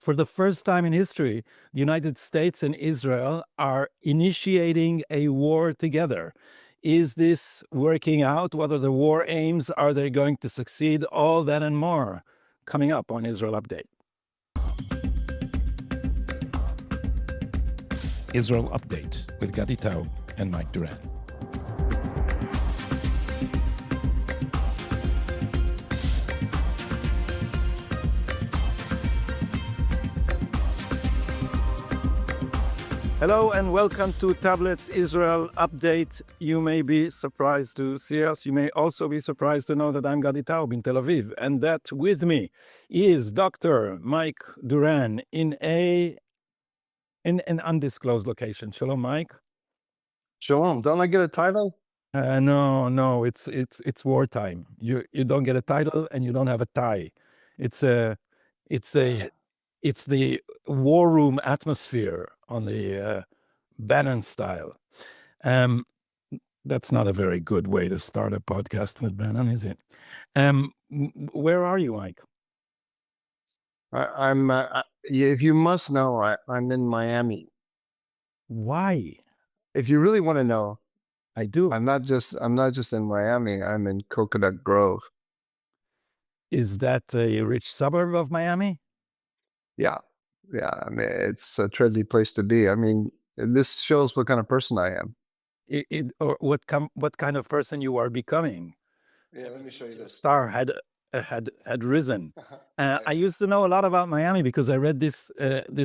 for the first time in history, the United States and Israel are initiating a war together. Is this working out? What are the war aims? Are they going to succeed? All that and more coming up on Israel Update. Israel Update with Gadi and Mike Duran. Hello and welcome to Tablet's Israel Update. You may be surprised to see us. You may also be surprised to know that I'm Gadi Taub in Tel Aviv, and that with me is Dr. Mike Duran in an undisclosed location. Shalom, Mike. Shalom. Don't I get a title? No, it's wartime. You don't get a title and you don't have a tie. It's the war room atmosphere on the Bannon style. That's not a very good way to start a podcast with Bannon, is it? Where are you, Mike? I'm. If you must know, I'm in Miami. Why? If you really want to know, I do. I'm not just in Miami. I'm in Coconut Grove. Is that a rich suburb of Miami? Yeah. I mean, it's a trendy place to be. I mean, this shows what kind of person I am. Or what kind of person you are becoming. Yeah, let me show you this. Star had risen. I used to know a lot about Miami because I read this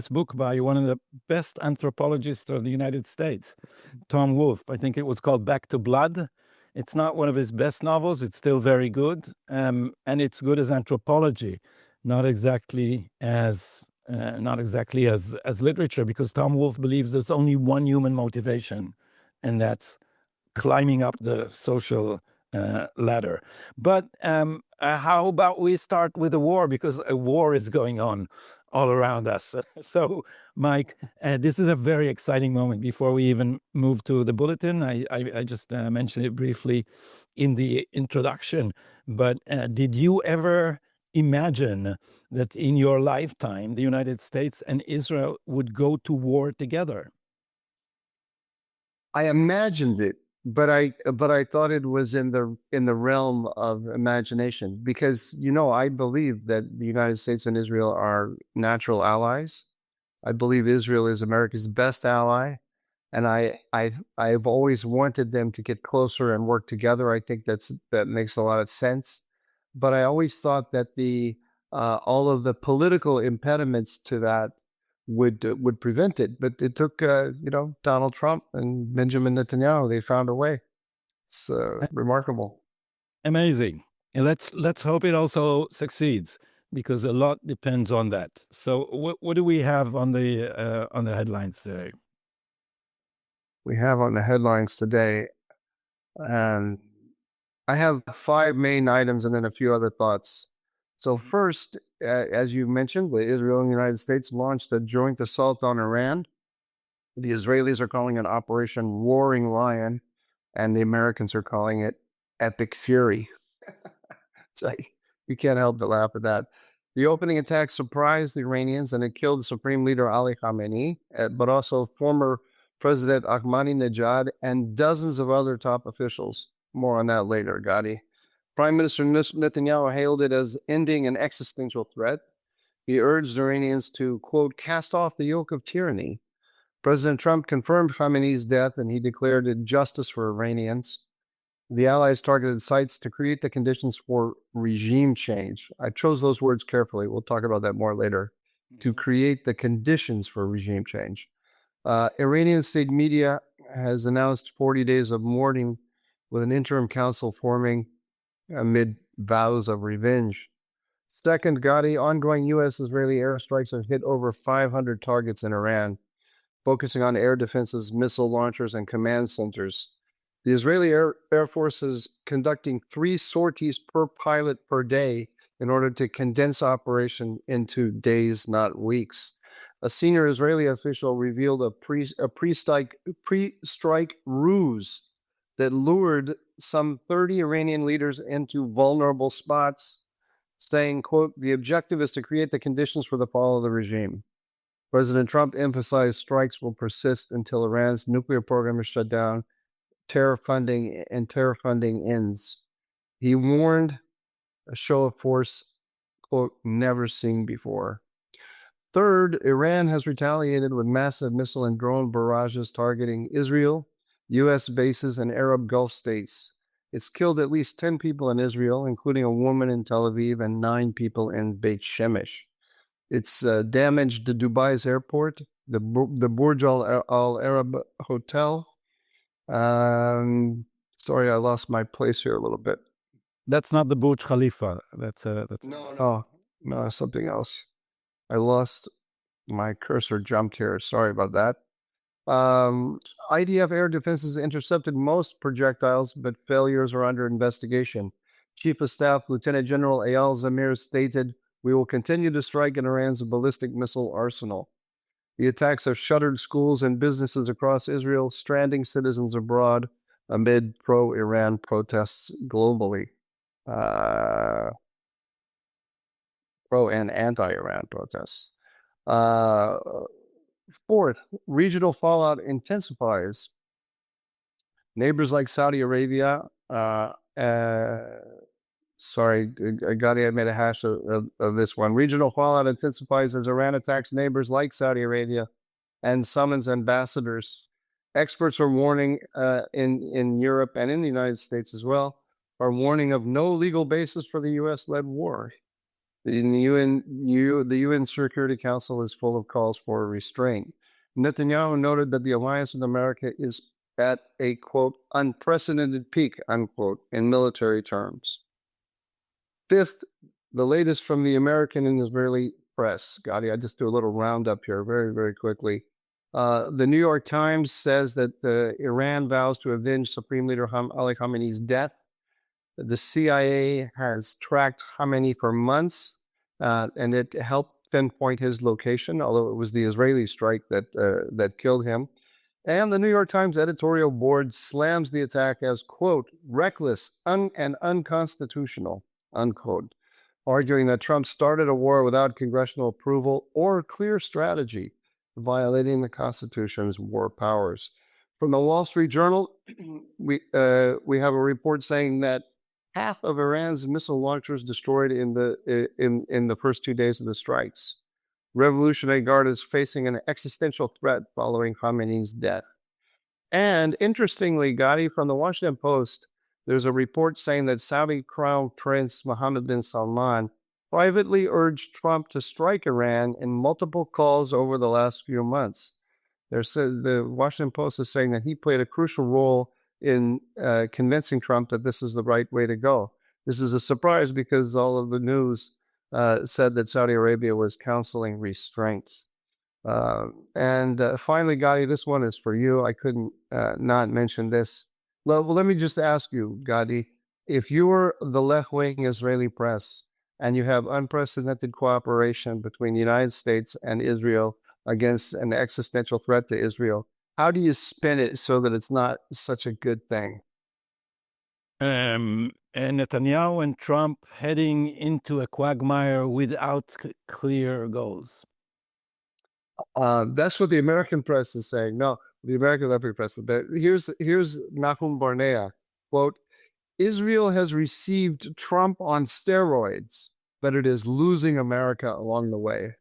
book by one of the best anthropologists of the United States, Tom Wolfe. I think it was called Back to Blood. It's not one of his best novels. It's still very good, and it's good as anthropology, not exactly as literature, because Tom Wolfe believes there's only one human motivation, and that's climbing up the social ladder. But how about we start with a war, because a war is going on all around us. So, Mike, this is a very exciting moment. Before we even move to the bulletin, I just mentioned it briefly in the introduction, but did you ever imagine that in your lifetime the United States and Israel would go to war together? I imagined it, but I thought it was in the realm of imagination, because I believe that the United States and Israel are natural allies. I believe Israel is America's best ally, and I've always wanted them to get closer and work together. I think that makes a lot of sense. But I always thought that all of the political impediments to that would prevent it. But it took Donald Trump and Benjamin Netanyahu. They found a way. It's remarkable. Amazing. And let's hope it also succeeds, because a lot depends on that. So what do we have on the headlines today? We have on the headlines today, and I have 5 main items and then a few other thoughts. So first, as you mentioned, Israel and the United States launched a joint assault on Iran. The Israelis are calling it Operation Roaring Lion, and the Americans are calling it Epic Fury. It's like, you can't help but laugh at that. The opening attack surprised the Iranians, and it killed Supreme Leader Ali Khamenei, but also former President Ahmadinejad and dozens of other top officials. More on that later, Gadi. Prime Minister Netanyahu hailed it as ending an existential threat. He urged Iranians to, quote, cast off the yoke of tyranny. President Trump confirmed Khamenei's death, and he declared it justice for Iranians. The Allies targeted sites to create the conditions for regime change. I chose those words carefully. We'll talk about that more later. To create the conditions for regime change. Iranian state media has announced 40 days of mourning, with an interim council forming amid vows of revenge. Second, Gadi, ongoing U.S.-Israeli airstrikes have hit over 500 targets in Iran, focusing on air defenses, missile launchers, and command centers. The Israeli Air Force is conducting 3 sorties per pilot per day in order to condense operation into days, not weeks. A senior Israeli official revealed a pre-strike ruse that lured some 30 Iranian leaders into vulnerable spots saying, quote, "The objective is to create the conditions for the fall of the regime." President Trump emphasized strikes will persist until Iran's nuclear program is shut down, terror funding ends. He warned a show of force, quote, "never seen before." Third, Iran has retaliated with massive missile and drone barrages targeting Israel, U.S. bases, and Arab Gulf states. It's killed at least 10 people in Israel, including a woman in Tel Aviv and 9 people in Beit Shemesh. It's damaged the Dubai's airport, the Burj Al Arab Hotel. Sorry, I lost my place here a little bit. That's not the Burj Khalifa. That's No, something else. I lost my cursor, jumped here. Sorry about that. IDF air defenses intercepted most projectiles, but failures are under investigation. Chief of Staff Lieutenant General Eyal Zamir stated, "We will continue to strike in Iran's ballistic missile arsenal." The attacks have shuttered schools and businesses across Israel, stranding citizens abroad amid pro-Iran protests globally. Pro and anti-Iran protests. Fourth, regional fallout intensifies. Neighbors like Saudi Arabia, sorry, Gadi, I made a hash of this one. Regional fallout intensifies as Iran attacks neighbors like Saudi Arabia and summons ambassadors. Experts are warning in Europe and in the United States as well, are warning of no legal basis for the U.S.-led war. In the UN Security Council is full of calls for restraint. Netanyahu noted that the alliance with America is at a, quote, "unprecedented peak," unquote, in military terms. Fifth, the latest from the American and Israeli press. Gadi, I just do a little roundup here very, very quickly. The New York Times says that Iran vows to avenge Supreme Leader Ali Khamenei's death. The CIA has tracked Khamenei for months, and it helped pinpoint his location, although it was the Israeli strike that killed him. And the New York Times editorial board slams the attack as, quote, "reckless and unconstitutional," unquote, arguing that Trump started a war without congressional approval or clear strategy, violating the Constitution's war powers. From the Wall Street Journal, we have a report saying that half of Iran's missile launchers destroyed in the first 2 days of the strikes. Revolutionary Guard is facing an existential threat following Khamenei's death. And interestingly, Gadi, from the Washington Post, there's a report saying that Saudi Crown Prince Mohammed bin Salman privately urged Trump to strike Iran in multiple calls over the last few months. The Washington Post is saying that he played a crucial role in convincing Trump that this is the right way to go. This is a surprise because all of the news said that Saudi Arabia was counseling restraint. And finally, Gadi, this one is for you. I couldn't not mention this. Well, let me just ask you, Gadi, if you were the left-wing Israeli press and you have unprecedented cooperation between the United States and Israel against an existential threat to Israel, how do you spin it so that it's not such a good thing? And Netanyahu and Trump heading into a quagmire without clear goals. That's what the American press is saying. No, the American left press. But here's Nahum Barnea, quote, "Israel has received Trump on steroids, but it is losing America along the way."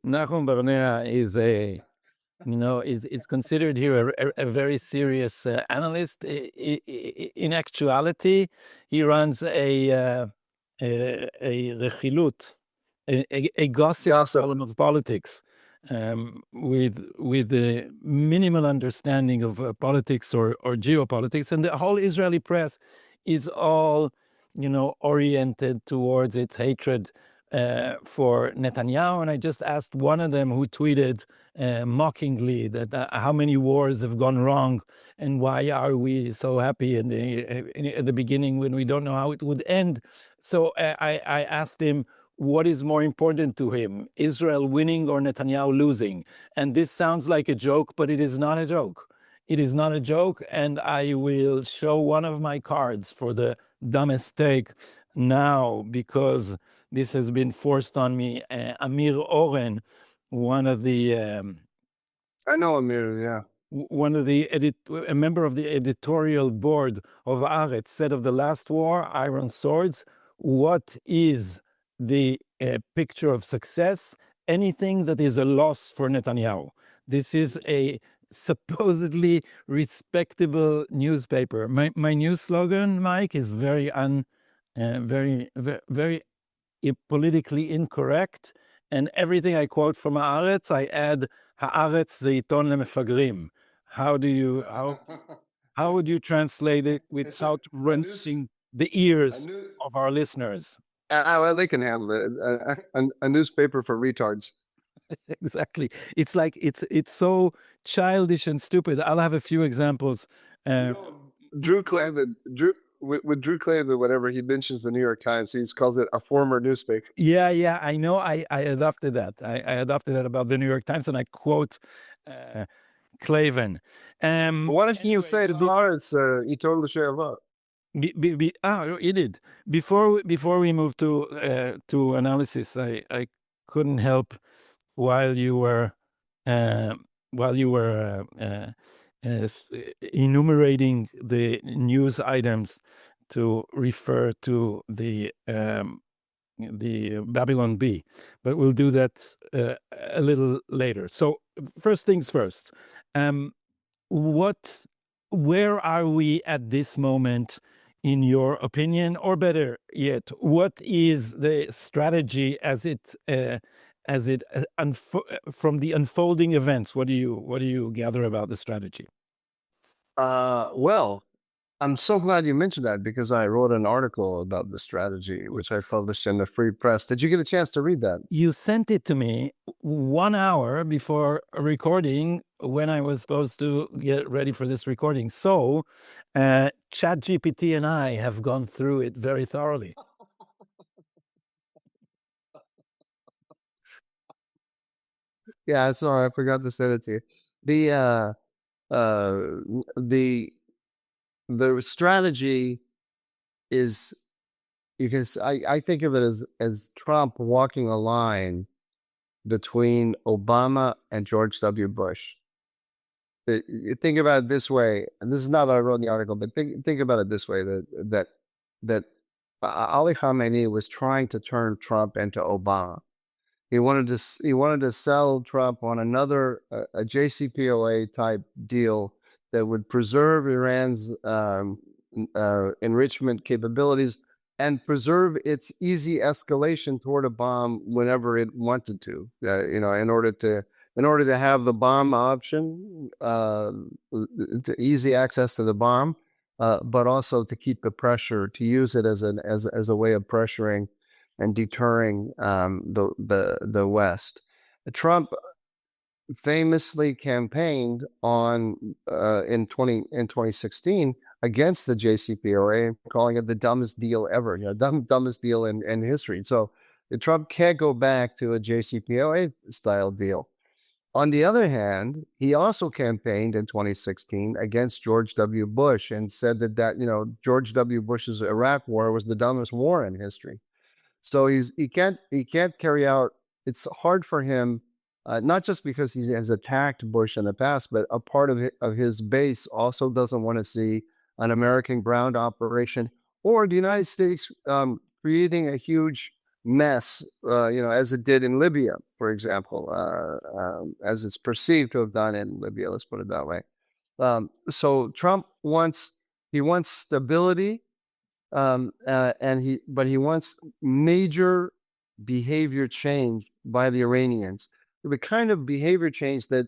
Nahum Barnea is is considered here a very serious analyst. In actuality, he runs a rechilut, a gossip column of politics, with a minimal understanding of politics or geopolitics, and the whole Israeli press is all oriented towards its hatred for Netanyahu. And I just asked one of them, who tweeted mockingly that how many wars have gone wrong and why are we so happy at the beginning when we don't know how it would end. So I asked him, what is more important to him, Israel winning or Netanyahu losing? And this sounds like a joke, but it is not a joke. It is not a joke, and I will show one of my cards for the dumbest take now because this has been forced on me. Amir Oren, one of the I know Amir, yeah. a member of the editorial board of Haaretz said of the last war, Iron Swords, what is the picture of success? Anything that is a loss for Netanyahu. This is a supposedly respectable newspaper. My new slogan, Mike, is very politically incorrect, and everything I quote from Haaretz, I add Haaretz זה עיתון למפגרים. How would you translate it without rinsing the ears of our listeners? Well, they can handle it. A newspaper for retards. Exactly. It's like it's so childish and stupid. I'll have a few examples. Drew claimed that with Drew claimed that whenever he mentions the New York Times, he calls it a former newspaper. Yeah, I know. I adopted that. I adopted that about the New York Times, and I quote Klavan. Why don't you say to Lawrence, he told the share He did. Before we move to analysis, I couldn't help while you were enumerating the news items to refer to the Babylon Bee, but we'll do that a little later. So first things first, where are we at this moment, in your opinion, or better yet, what is the strategy as it from the unfolding events? What do you gather about the strategy? Well, I'm so glad you mentioned that because I wrote an article about the strategy, which I published in the Free Press. Did you get a chance to read that? You sent it to me 1 hour before recording when I was supposed to get ready for this recording. So ChatGPT and I have gone through it very thoroughly. Yeah, sorry, I forgot to send it to you. The strategy is, I think of it as Trump walking a line between Obama and George W. Bush. You think about it this way, and this is not what I wrote in the article, but think about it this way: that Ali Khamenei was trying to turn Trump into Obama. He wanted to sell Trump on another a JCPOA type deal that would preserve Iran's enrichment capabilities and preserve its easy escalation toward a bomb whenever it wanted to. In order to have the bomb option, to easy access to the bomb, but also to keep the pressure, to use it as a way of pressuring and deterring the West. Trump famously campaigned in 2016 against the JCPOA, calling it the dumbest deal ever, dumbest deal in history. So Trump can't go back to a JCPOA style deal. On the other hand, he also campaigned in 2016 against George W. Bush and said that George W. Bush's Iraq war was the dumbest war in history. So he can't carry out. It's hard for him, not just because he has attacked Bush in the past, but a part of his base also doesn't want to see an American ground operation or the United States creating a huge mess, as it did in Libya, for example, as it's perceived to have done in Libya. Let's put it that way. So Trump wants stability. But he wants major behavior change by the Iranians. The kind of behavior change that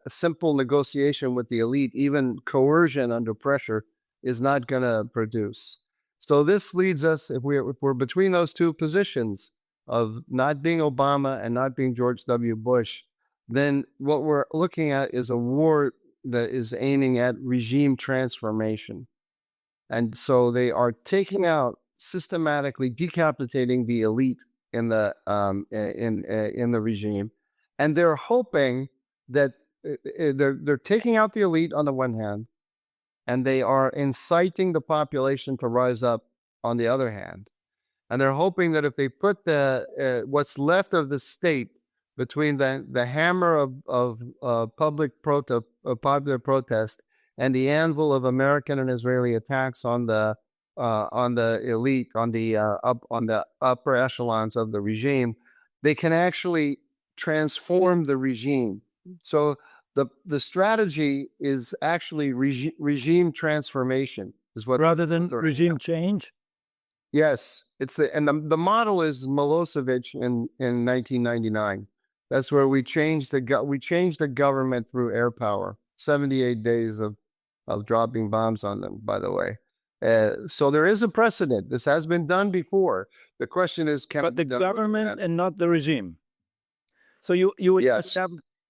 a simple negotiation with the elite, even coercion under pressure, is not going to produce. So this leads us, if we're between those two positions of not being Obama and not being George W. Bush, then what we're looking at is a war that is aiming at regime transformation. And so they are taking out, systematically decapitating the elite in the regime, and they're hoping that they're taking out the elite on the one hand, and they are inciting the population to rise up on the other hand. And they're hoping that if they put the what's left of the state between the hammer of public popular protest and the anvil of American and Israeli attacks on the elite, on the upper echelons of the regime, they can actually transform the regime. So the strategy is actually regime transformation, is what rather than regime change. Yes, it's and the model is Milosevic in 1999. That's where we changed the government through air power. 78 days of dropping bombs on them, by the way. So there is a precedent. This has been done before. The question is, can but the government and not the regime. So you would yes.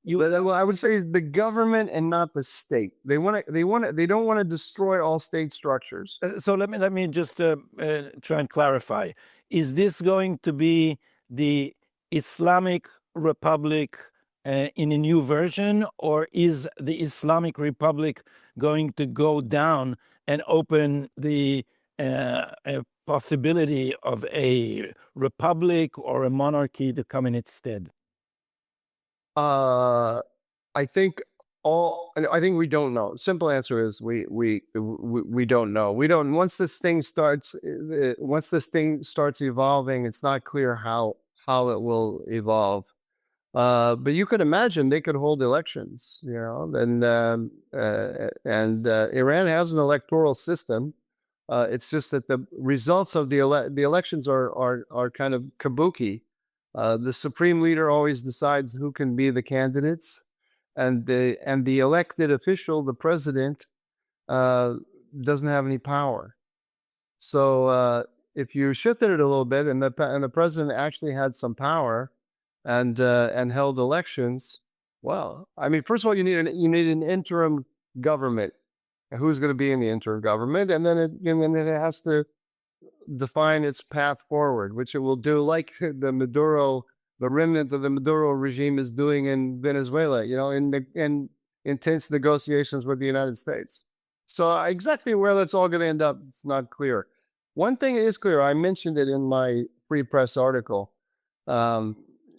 Well, I would say the government and not the state. They don't want to destroy all state structures. So let me just try and clarify. Is this going to be the Islamic Republic in a new version, or is the Islamic Republic going to go down and open the possibility of a republic or a monarchy to come in its stead? I think we don't know. Simple answer is we don't know. We don't. Once this thing starts evolving, it's not clear how it will evolve. But you could imagine they could hold elections, you know, and Iran has an electoral system. It's just that the results of the elections are kind of kabuki. The supreme leader always decides who can be the candidates, and the elected official, the president, doesn't have any power. So if you shifted it a little bit, and the president actually had some power, and held elections, well, I mean, first of all, you need an interim government. Who's going to be in the interim government, and then it has to define its path forward, which it will do, like the remnant of the Maduro regime is doing in Venezuela, you know, in intense negotiations with the United States. So exactly where that's all going to end up, it's not clear. One thing is clear, I mentioned it in my Free Press article,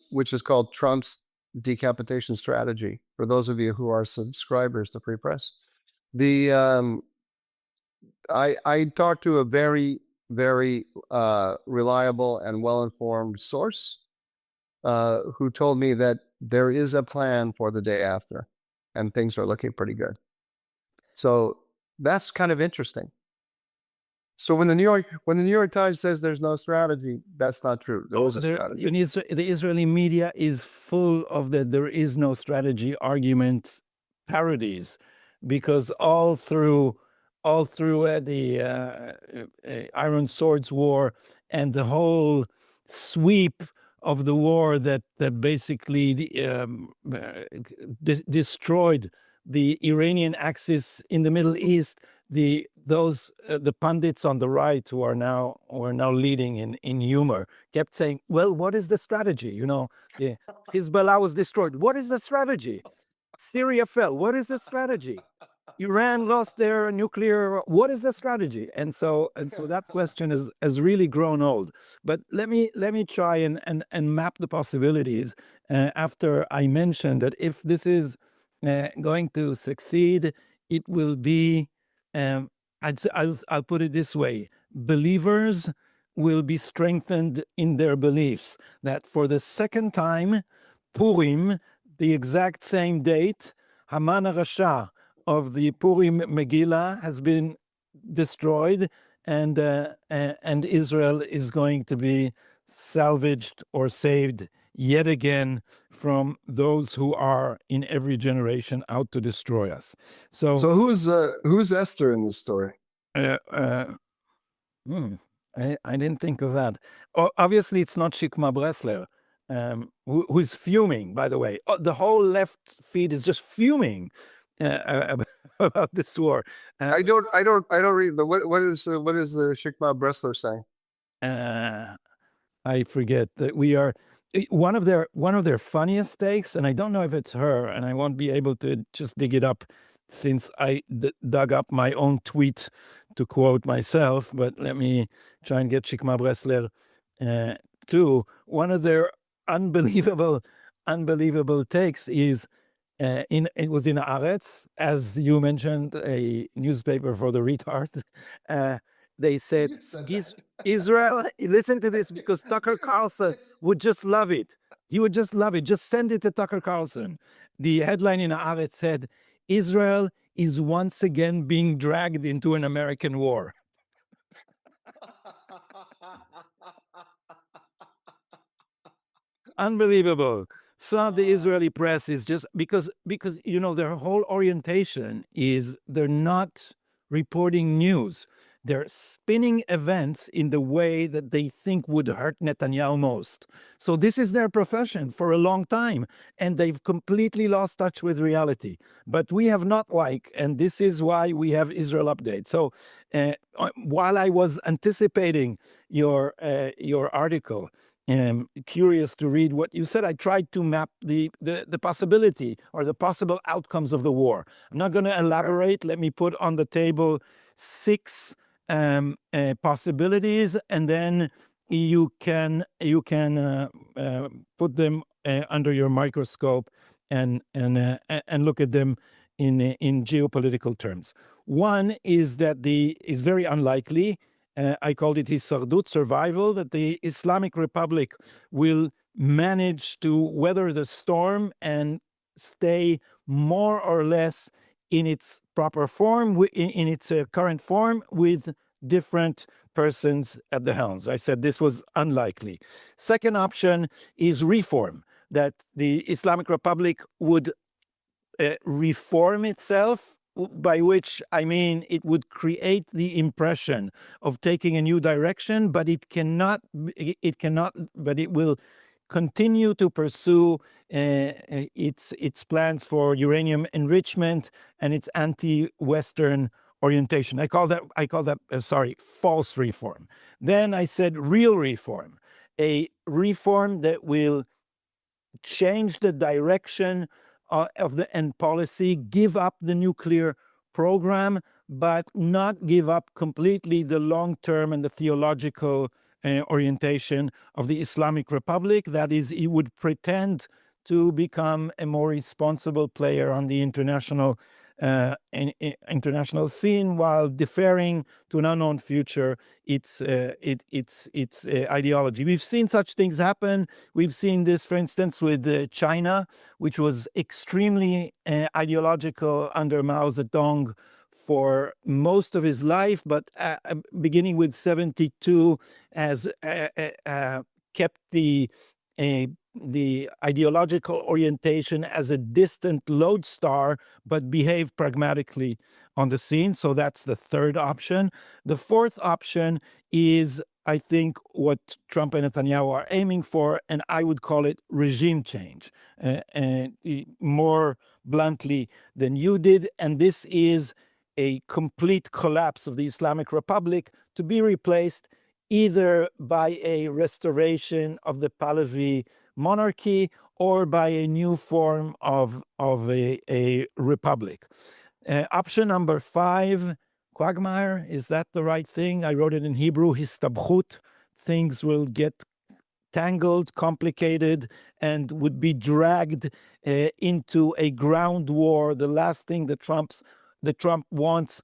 which is called Trump's decapitation strategy, for those of you who are subscribers to Free Press. I talked to a very reliable and well-informed source who told me that there is a plan for the day after, and things are looking pretty good. So that's kind of interesting. So when the New York Times says there's no strategy, that's not true. There was a strategy. The Israeli media is full of the "there is no strategy" argument parodies, because all through the Iron Swords War and the whole sweep of the war that basically destroyed the Iranian axis in the Middle East, the pundits on the right who are now leading in humor kept saying, well, what is the strategy? You know, Hezbollah was destroyed. What is the strategy? Syria fell. What is the strategy? Iran lost their nuclear. What is the strategy? And so that question has really grown old. But let me try and map the possibilities after I mentioned that if this is going to succeed, it will be, I'll put it this way: believers will be strengthened in their beliefs that for the second time, Purim, the exact same date, Haman HaRasha of the Purim Megillah has been destroyed, and Israel is going to be salvaged or saved yet again from those who are in every generation out to destroy us. So who's Esther in this story? I didn't think of that. Obviously, it's not Shikma Bresler, who's fuming, by the way. The whole left feed is just fuming about this war. I don't read. But what is Shikma Bresler saying? I forget that we are. one of their funniest takes, and I don't know if it's her, and I won't be able to just dig it up since I dug up my own tweet to quote myself, but let me try and get Shikma Bressler too. One of their unbelievable takes is it was in Haaretz, as you mentioned, a newspaper for the retard. They said, Israel, listen to this, because Tucker Carlson would just love it. He would just love it. Just send it to Tucker Carlson. The headline in Haaretz said, Israel is once again being dragged into an American war. Unbelievable. Some of the Israeli press is just because their whole orientation is they're not reporting news. They're spinning events in the way that they think would hurt Netanyahu most. So this is their profession for a long time, and they've completely lost touch with reality. But we have not and this is why we have Israel Update. So while I was anticipating your article, curious to read what you said, I tried to map the possibility or the possible outcomes of the war. I'm not going to elaborate. Let me put on the table 6 possibilities, and then you can put them under your microscope and look at them in geopolitical terms. One is that is very unlikely. I called it hissardut, survival, that the Islamic Republic will manage to weather the storm and stay more or less in its proper form, in its current form, with different persons at the helms. I said this was unlikely. Second option is reform, that the Islamic Republic would reform itself, by which I mean it would create the impression of taking a new direction, but it will continue to pursue its plans for uranium enrichment and its anti-Western orientation. I call that false reform. Then I said real reform, a reform that will change the direction of the end policy, give up the nuclear program, but not give up completely the long-term and the theological orientation of the Islamic Republic. That is, it would pretend to become a more responsible player on the international scene, while deferring to an unknown future its ideology. We've seen such things happen. We've seen this, for instance, with China, which was extremely ideological under Mao Zedong for most of his life, but beginning with 1972, has kept the ideological orientation as a distant lodestar, but behave pragmatically on the scene. So that's the third option. The fourth option is, I think, what Trump and Netanyahu are aiming for, and I would call it regime change, and more bluntly than you did. And this is a complete collapse of the Islamic Republic, to be replaced either by a restoration of the Pahlavi monarchy or by a new form of a republic. Option number 5, quagmire, is that the right thing? I wrote it in Hebrew, histabchut. Things will get tangled, complicated, and would be dragged into a ground war, the last thing that Trump wants,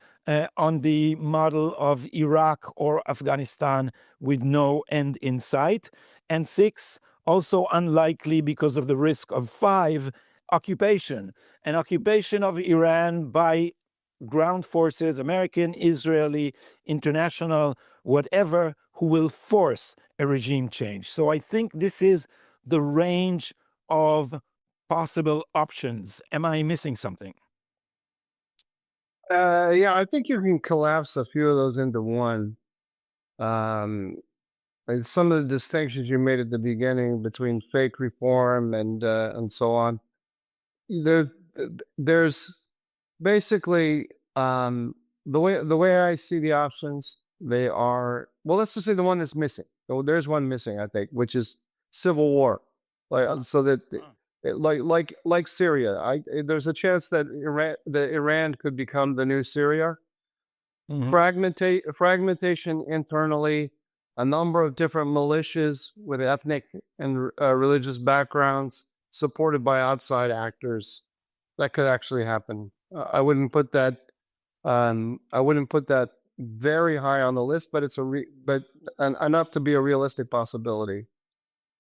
on the model of Iraq or Afghanistan, with no end in sight. And 6, also unlikely because of the risk of 5, occupation. An occupation of Iran by ground forces, American, Israeli, international, whatever, who will force a regime change. So I think this is the range of possible options. Am I missing something? Yeah, I think you can collapse a few of those into one. And some of the distinctions you made at the beginning between fake reform and so on. There's basically the way I see the options. They are, well, let's just say the one that's missing. So there's one missing, I think, which is civil war. so that like Syria. There's a chance that Iran could become the new Syria. Fragmentation internally, a number of different militias with ethnic and religious backgrounds, supported by outside actors. That could actually happen. I wouldn't put that. I wouldn't put that very high on the list, but it's enough to be a realistic possibility.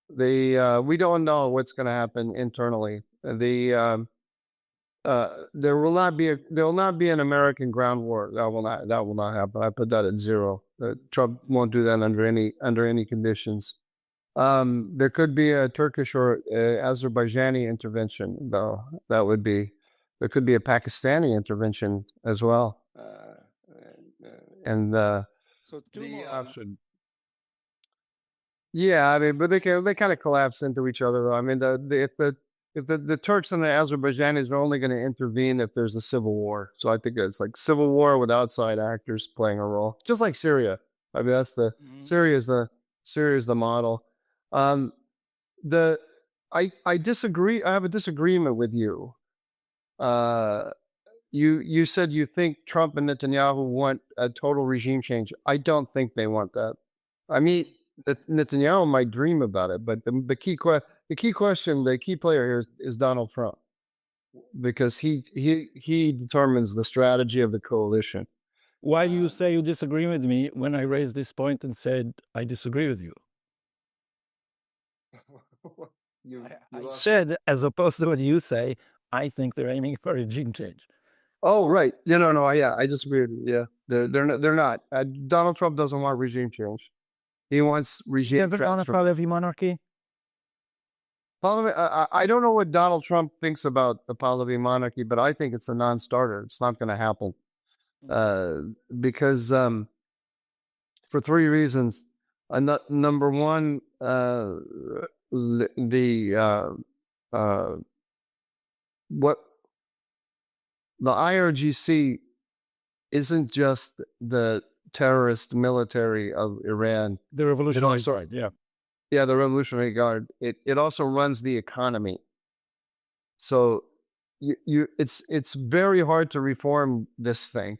We don't know what's going to happen internally. There will not be an American ground war. That will not happen. I put that at zero. Trump won't do that under any conditions. There could be a Turkish or Azerbaijani intervention, though. There could be a Pakistani intervention as well. So two more options. Yeah, I mean, but they kind of collapse into each other, though. I mean, if the Turks and the Azerbaijanis are only going to intervene if there's a civil war. So I think it's like civil war with outside actors playing a role, just like Syria. I mean, Syria is the model. I disagree. I have a disagreement with you. You said you think Trump and Netanyahu want a total regime change. I don't think they want that. I mean, Netanyahu might dream about it, but the key player here is Donald Trump, because he determines the strategy of the coalition. Why do you say you disagree with me when I raised this point and said I disagree with you? I said, as opposed to what you say, I think they're aiming for regime change. Oh, right. No. Yeah, I disagree with you. Yeah, they're not. Donald Trump doesn't want regime change. He wants regime transfer. Parliamentary monarchy? I don't know what Donald Trump thinks about the Pahlavi monarchy, but I think it's a non-starter. It's not going to happen because for three reasons. Number one, what the IRGC isn't just the terrorist military of Iran. The Revolutionary Guard, yeah. Yeah, the Revolutionary Guard. It also runs the economy. So it's very hard to reform this thing.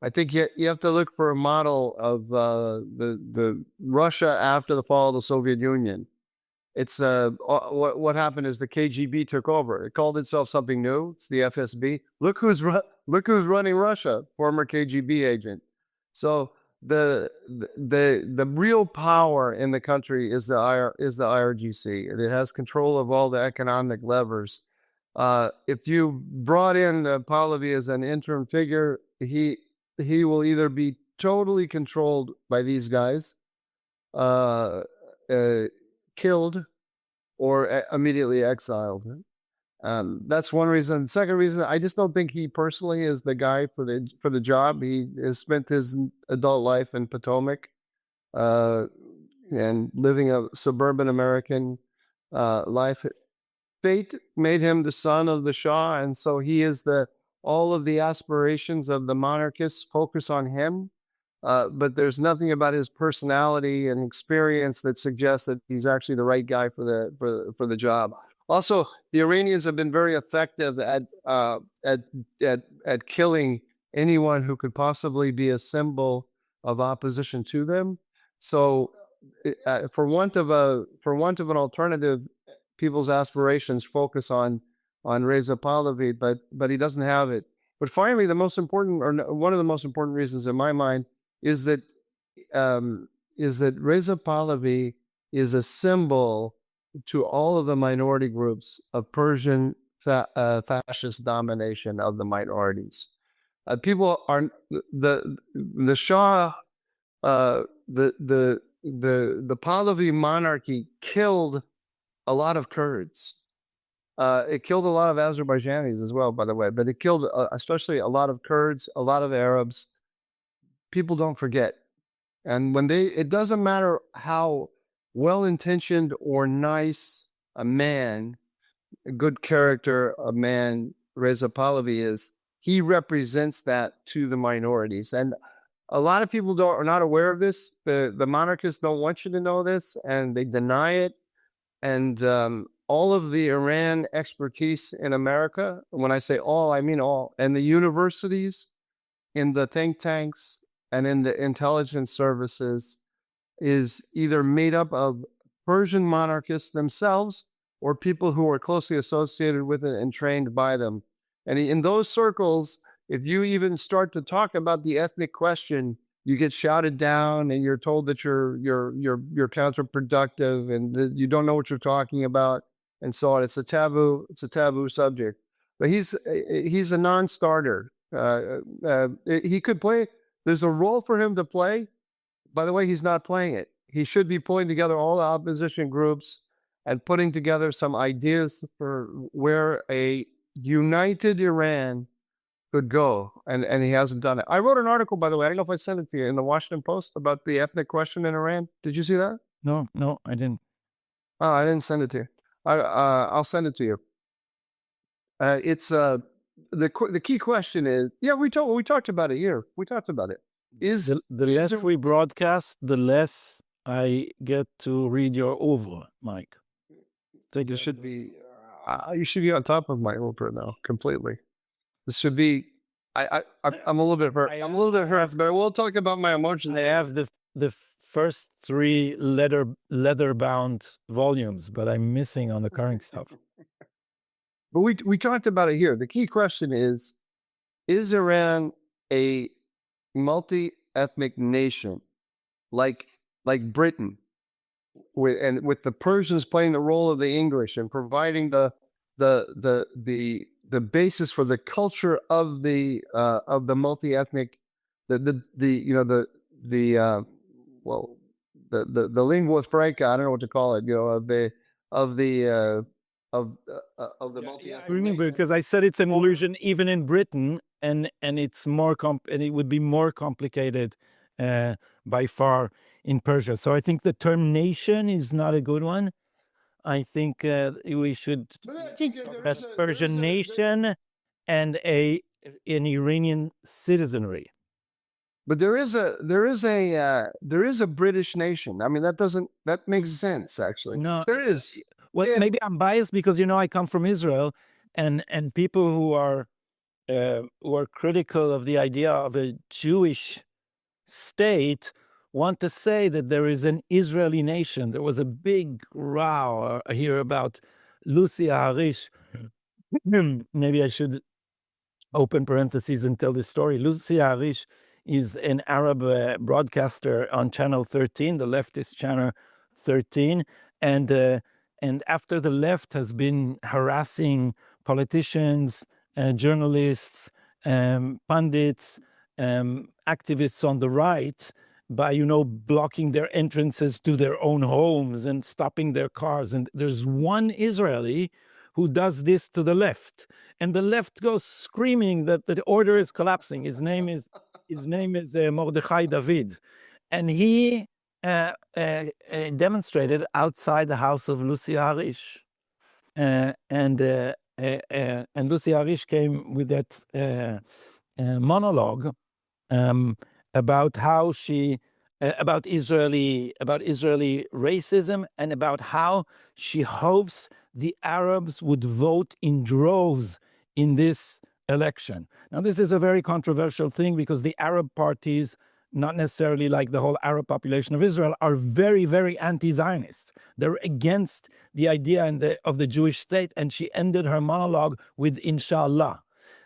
I think you have to look for a model of the Russia after the fall of the Soviet Union. It's what happened is the KGB took over. It called itself something new. It's the FSB. Look who's running Russia, former KGB agent. So the real power in the country is the IRGC. It has control of all the economic levers. If you brought in Pahlavi as an interim figure, he will either be totally controlled by these guys, killed, or immediately exiled. That's one reason. Second reason, I just don't think he personally is the guy for the job. He has spent his adult life in Potomac, and living a suburban American life. Fate made him the son of the Shah, and so he is all of the aspirations of the monarchists focus on him. But there's nothing about his personality and experience that suggests that he's actually the right guy for the job. Also, the Iranians have been very effective at killing anyone who could possibly be a symbol of opposition to them. So, for want of an alternative, people's aspirations focus on Reza Pahlavi, but he doesn't have it. But finally, one of the most important reasons in my mind is that Reza Pahlavi is a symbol to all of the minority groups of Persian fascist domination of the minorities. People are the Shah, the Pahlavi monarchy killed a lot of Kurds. It killed a lot of Azerbaijanis as well, by the way, but it killed especially a lot of Kurds, a lot of Arabs. People don't forget. And it doesn't matter how well-intentioned or nice a good character a man Reza Pahlavi is, he represents that to the minorities. And a lot of people are not aware of this. The monarchists don't want you to know this, and they deny it. And all of the Iran expertise in America, when I say all, I mean all, and the universities, in the think tanks, and in the intelligence services is either made up of Persian monarchists themselves or people who are closely associated with it and trained by them. And in those circles, if you even start to talk about the ethnic question, you get shouted down and you're told that you're counterproductive and that you don't know what you're talking about and so on. It's a taboo subject. But he's a non-starter. He could play. There's a role for him to play. By the way, he's not playing it. He should be pulling together all the opposition groups and putting together some ideas for where a united Iran could go. And he hasn't done it. I wrote an article, by the way, I don't know if I sent it to you, in the Washington Post about the ethnic question in Iran. Did you see that? No, I didn't. Oh, I didn't send it to you. I'll send it to you. It's the key question is, yeah, we talked about it here. We talked about it. Is The less we broadcast, the less I get to read your over, Mike. Take You it. should be on top of my Oprah now, completely. This should be. I'm a little bit hurt. I'm a little bit hurt, but we'll talk about my emotions. I have the first 3 leather bound volumes, but I'm missing on the current stuff. But we talked about it here. The key question is Iran a multi-ethnic nation like Britain, with the Persians playing the role of the English and providing the basis for the culture of the multi-ethnic, the lingua franca, I don't know what to call it, of the multi-ethnic. Remember, because I said it's an illusion even in Britain, and it's more and it would be more complicated by far in Persia. So I think the term nation is not a good one. I think we should as Persian nation and an Iranian citizenry. But there is a British nation. I mean, that makes sense, actually. No, there is. Well, Yeah. maybe I'm biased because I come from Israel, and people who are critical of the idea of a Jewish state want to say that there is an Israeli nation. There was a big row here about Lucy Harish. Maybe I should open parentheses and tell this story. Lucy Harish is an Arab broadcaster on Channel 13, the leftist Channel 13, and after the left has been harassing politicians, journalists, pundits, activists on the right by blocking their entrances to their own homes and stopping their cars, and there's one Israeli who does this to the left, and the left goes screaming that the order is collapsing. His name is Mordechai David, and he demonstrated outside the house of Lucy Harish, and Lucy Harish came with that monologue about how she about Israeli racism, and about how she hopes the Arabs would vote in droves in this election. Now, this is a very controversial thing because the Arab parties, not necessarily like the whole Arab population of Israel, are very, very anti-Zionist. They're against the idea of the Jewish state, and she ended her monologue with Inshallah.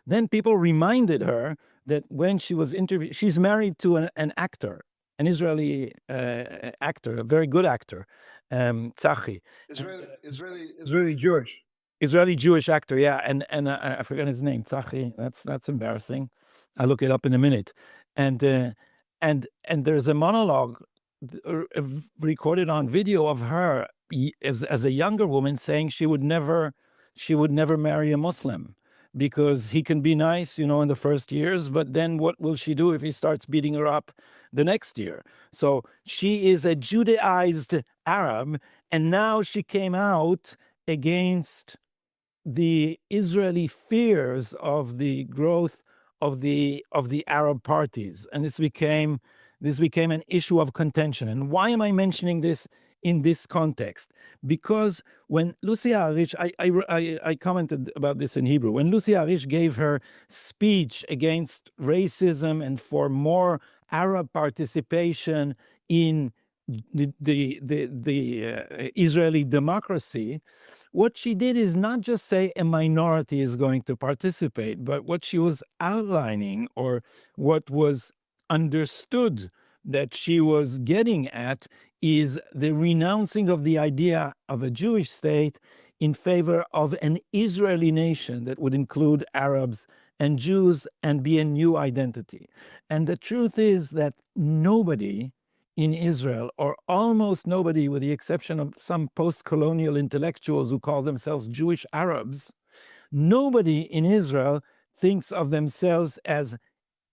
Then people reminded her that when she was interviewed, she's married to an actor, an Israeli actor, a very good actor, Tzachi. Israeli Jewish. Israeli Jewish actor, yeah, and I forgot his name, Tzachi. That's embarrassing. I'll look it up in a minute. And there's a monologue recorded on video of her as a younger woman saying she would never marry a Muslim because he can be nice, in the first years, but then what will she do if he starts beating her up the next year? So she is a Judaized Arab, and now she came out against the Israeli fears of the growth of the Arab parties, and this became an issue of contention. And why am I mentioning this in this context. Because when Lucy Harish, I commented about this in Hebrew, when Lucy Harish gave her speech against racism and for more Arab participation in the Israeli democracy, what she did is not just say a minority is going to participate, but what she was outlining, or what was understood that she was getting at, is the renouncing of the idea of a Jewish state in favor of an Israeli nation that would include Arabs and Jews and be a new identity. And the truth is that nobody in Israel, or almost nobody, with the exception of some post-colonial intellectuals who call themselves Jewish Arabs, nobody in Israel thinks of themselves as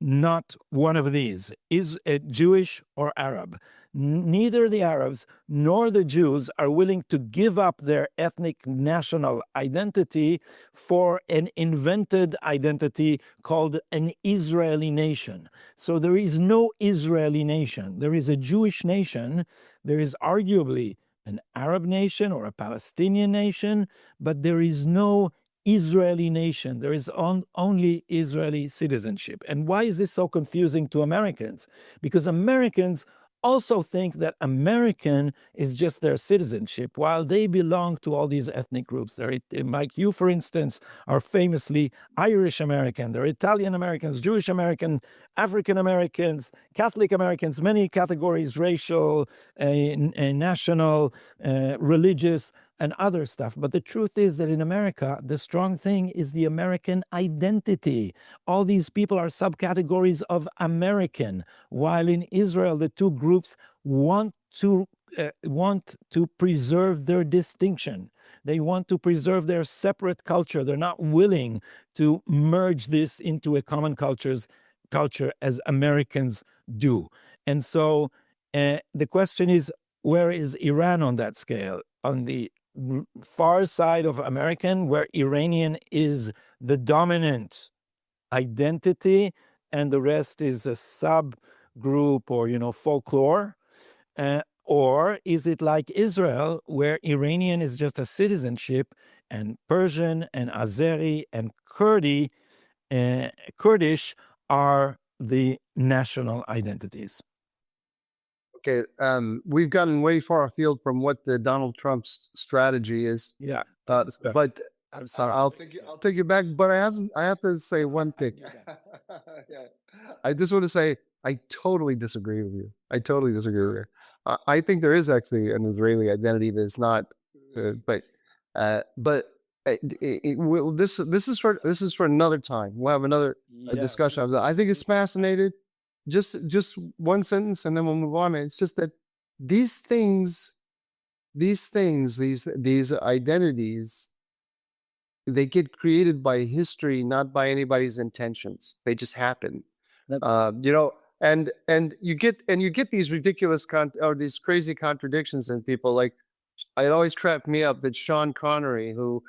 not one of these, is it Jewish or Arab. Neither the Arabs nor the Jews are willing to give up their ethnic national identity for an invented identity called an Israeli nation. So there is no Israeli nation. There is a Jewish nation. There is arguably an Arab nation or a Palestinian nation, but there is no Israeli nation. There is only Israeli citizenship. And why is this so confusing to Americans? Because Americans also think that American is just their citizenship, while they belong to all these ethnic groups. Like you, for instance, are famously Irish American. There are Italian Americans, Jewish American, African Americans, Catholic Americans, many categories, racial, national, religious, and other stuff. But the truth is that in America, the strong thing is the American identity. All these people are subcategories of American, while in Israel, the two groups want to preserve their distinction. They want to preserve their separate culture. They're not willing to merge this into a common culture as Americans do. And so the question is, where is Iran on that scale? On the far side of American, where Iranian is the dominant identity and the rest is a subgroup or folklore, or is it like Israel, where Iranian is just a citizenship and Persian and Azeri and Kurdish are the national identities? Okay, we've gotten way far afield from what the Donald Trump's strategy is. Yeah, but I'm sorry, I'll take you back. But I have to say one thing. Yeah. I just want to say I totally disagree with you. I totally disagree with you. I think there is actually an Israeli identity that is not, but this is for another time. We'll have another discussion of that. I think it's fascinating. Just one sentence and then we'll move on. It's just that these identities, they get created by history, not by anybody's intentions. They just happen. And you get these ridiculous or these crazy contradictions in people. Like, it always cracked me up that Sean Connery, who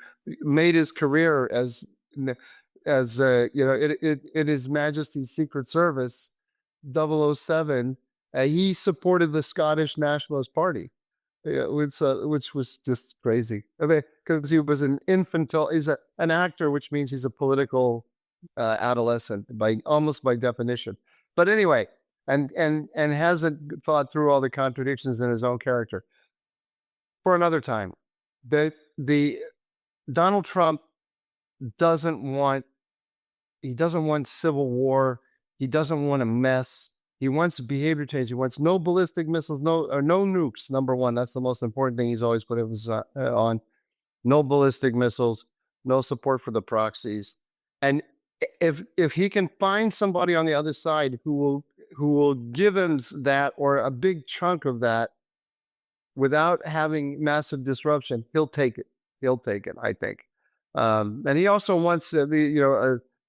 made his career as in His Majesty's Secret Service, 007, he supported the Scottish Nationalist Party, which was just crazy. Because he was an infantile, he's an actor, which means he's a political adolescent almost by definition. But anyway, and hasn't thought through all the contradictions in his own character. For another time, the Donald Trump doesn't want civil war. He doesn't want a mess. He wants behavior change. He wants no ballistic missiles, no nukes. Number one, that's the most important thing he's always put emphasis on. No ballistic missiles, no support for the proxies. And if he can find somebody on the other side who will give him that, or a big chunk of that, without having massive disruption, he'll take it. I think. And he also wants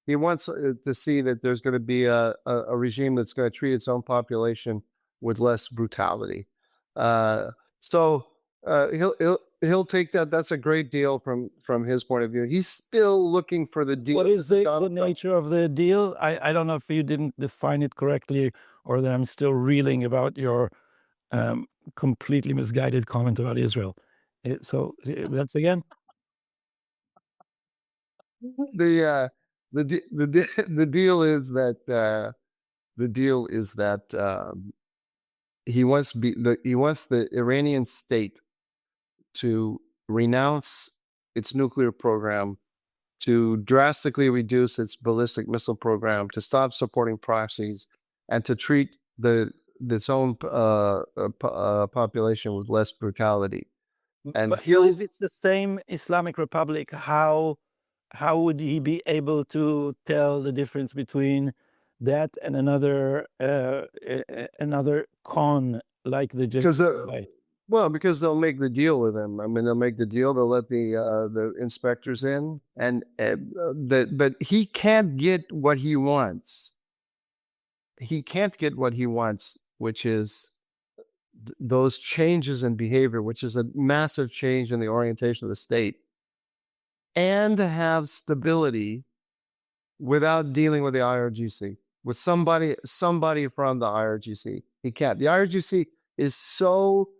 he wants to see that there's going to be a regime that's going to treat its own population with less brutality. So he'll take that. That's a great deal from his point of view. He's still looking for the deal. What is the nature of the deal? I don't know if you didn't define it correctly, or that I'm still reeling about your completely misguided comment about Israel. So that's again. The deal is that he wants the Iranian state to renounce its nuclear program, to drastically reduce its ballistic missile program, to stop supporting proxies, and to treat its own population with less brutality. And But if it's the same Islamic Republic, how would he be able to tell the difference between that and another con like the because genocide? because they'll make the deal with him. I mean, they'll make the deal. They'll let the inspectors in, and but he can't get what he wants. He can't get what he wants, which is those changes in behavior, which is a massive change in the orientation of the state, and to have stability without dealing with the IRGC, with somebody from the IRGC. He can't. The IRGC is so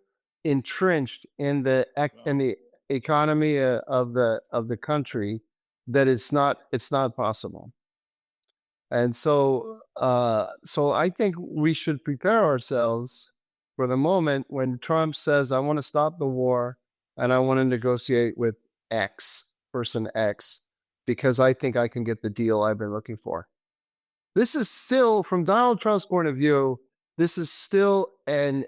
entrenched in the economy of the country that it's not possible. And so I think we should prepare ourselves for the moment when Trump says, I want to stop the war and I want to negotiate with person X, because I think I can get the deal I've been looking for. This is still, from Donald Trump's point of view, this is still an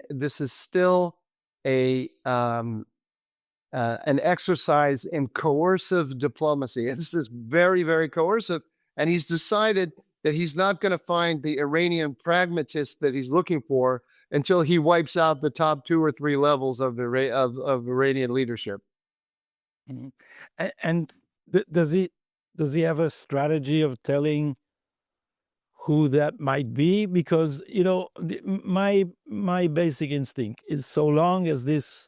exercise in coercive diplomacy. This is very, very coercive. And he's decided that he's not going to find the Iranian pragmatist that he's looking for until he wipes out the top 2 or 3 levels of Iranian leadership. Mm-hmm. And does he have a strategy of telling who that might be? Because my basic instinct is, so long as this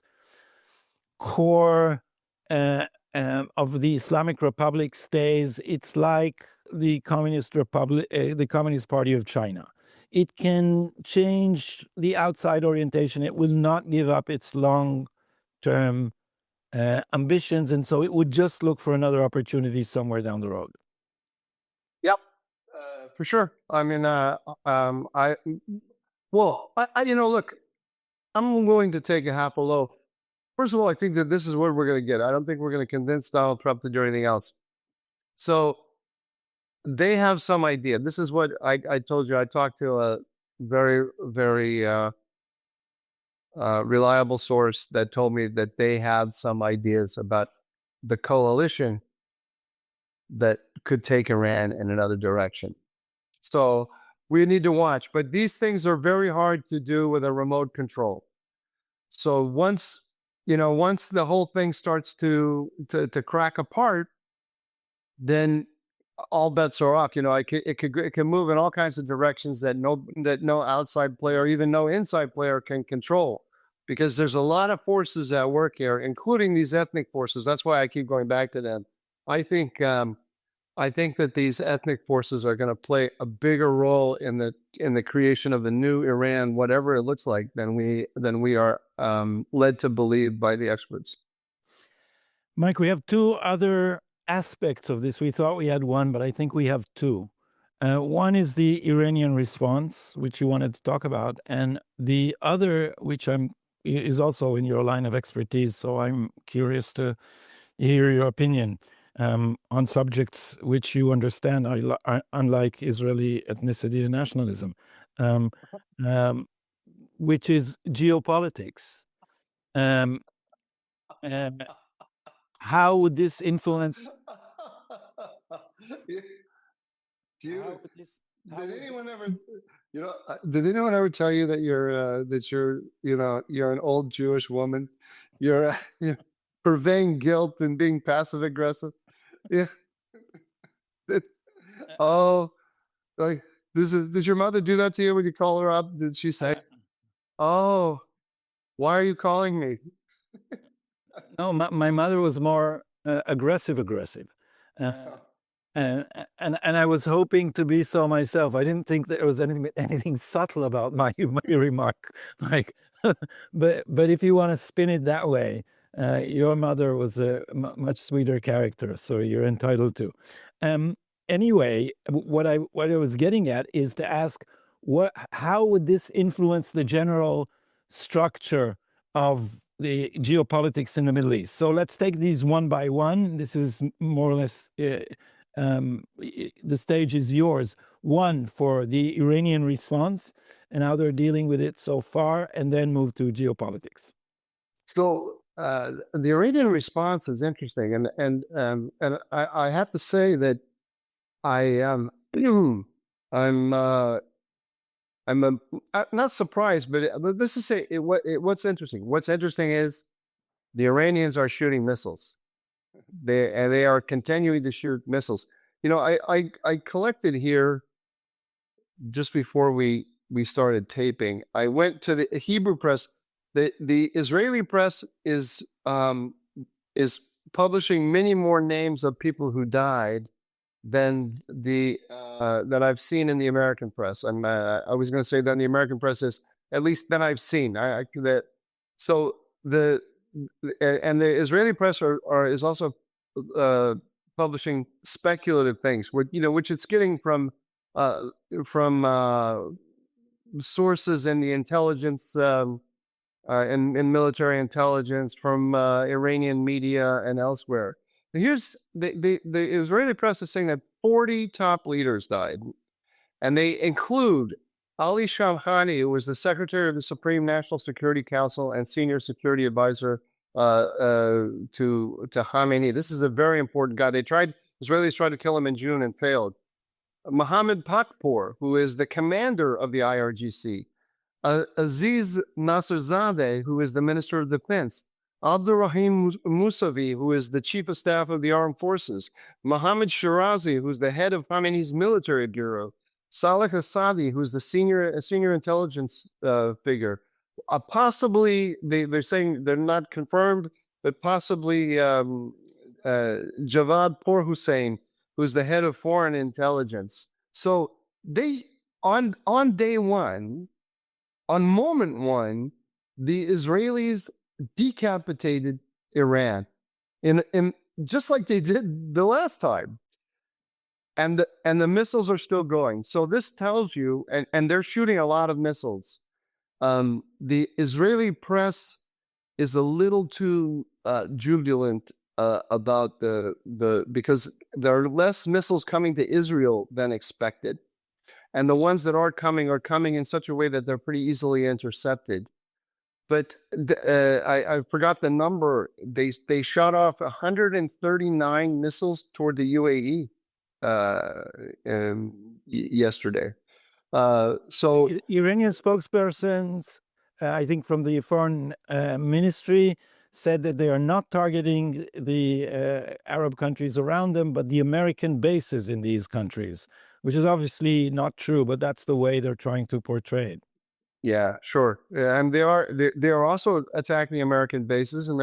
core of the Islamic Republic stays, it's like the Communist Republic, the Communist Party of China. It can change the outside orientation. It will not give up its long-term ambitions, and so it would just look for another opportunity somewhere down the road. Yep, for sure. I mean, look, I'm willing to take a half a loaf. First of all, I think that this is what we're going to get. I don't think we're going to convince Donald Trump to do anything else. So they have some idea. This is what I told you. I talked to a very, very reliable source that told me that they have some ideas about the coalition that could take Iran in another direction. So we need to watch. But these things are very hard to do with a remote control. So once the whole thing starts to crack apart, then all bets are off. It can move in all kinds of directions that no outside player, even no inside player, can control, because there's a lot of forces at work here, including these ethnic forces. That's why I keep going back to them. I think that these ethnic forces are going to play a bigger role in the creation of the new Iran, whatever it looks like, than we are led to believe by the experts. Mike, we have 2 other aspects of this. We thought we had one, but I think we have 2. One is the Iranian response, which you wanted to talk about, and the other, which is also in your line of expertise, so I'm curious to hear your opinion on subjects which you understand, unlike Israeli ethnicity and nationalism, which is geopolitics. How would this influence? Did anyone ever, did anyone ever tell you that you're an old Jewish woman? You're purveying guilt and being passive aggressive. Yeah. Oh, like did your mother do that to you when you call her up? Did she say, "Oh, why are you calling me?" No, my mother was more aggressive. And I was hoping to be so myself. I didn't think there was anything subtle about my remark. Like, but if you want to spin it that way, your mother was a much sweeter character, so you're entitled to. Um, anyway, what I was getting at is to ask how would this influence the general structure of the geopolitics in the Middle East? So let's take these one by one. This is more or less the stage is yours. One for the Iranian response and how they're dealing with it so far, and then move to geopolitics. So the Iranian response is interesting, and I have to say that I I'm not surprised, but this is what's interesting. What's interesting is the Iranians are shooting missiles. They are continuing to shoot missiles. You know, I collected here just before we started taping. I went to the Hebrew press. The Israeli press is publishing many more names of people who died than that I've seen in the American press. And I was going to say that the American press is at least that I've seen. So the and the Israeli press is also publishing speculative things, which it's getting from sources in the intelligence in military intelligence, from Iranian media and elsewhere. Here's the Israeli press is saying that 40 top leaders died, and they include Ali Shamkhani, who was the secretary of the Supreme National Security Council and senior security advisor to Khamenei. This is a very important guy. Israelis tried to kill him in June and failed. Mohammed Pakpour, who is the commander of the IRGC. Aziz Nasserzadeh, who is the Minister of Defense, Abdurrahim Mousavi, who is the Chief of Staff of the Armed Forces, Mohammed Shirazi, who's the head of Khamenei's military bureau, Saleh Assadi, who's the senior intelligence figure. Possibly, they're saying they're not confirmed, but possibly Javad Por Hussein, who's the head of foreign intelligence. So they on day one. On moment one, the Israelis decapitated Iran in just like they did the last time. And the missiles are still going. So this tells you, and they're shooting a lot of missiles. The Israeli press is a little too jubilant about because there are less missiles coming to Israel than expected. And the ones that are coming in such a way that they're pretty easily intercepted. But I forgot the number. They shot off 139 missiles toward the UAE yesterday. So Iranian spokespersons, I think from the foreign ministry, said that they are not targeting the Arab countries around them, but the American bases in these countries, which is obviously not true, but that's the way they're trying to portray it. Yeah, sure. And they are also attacking American bases. And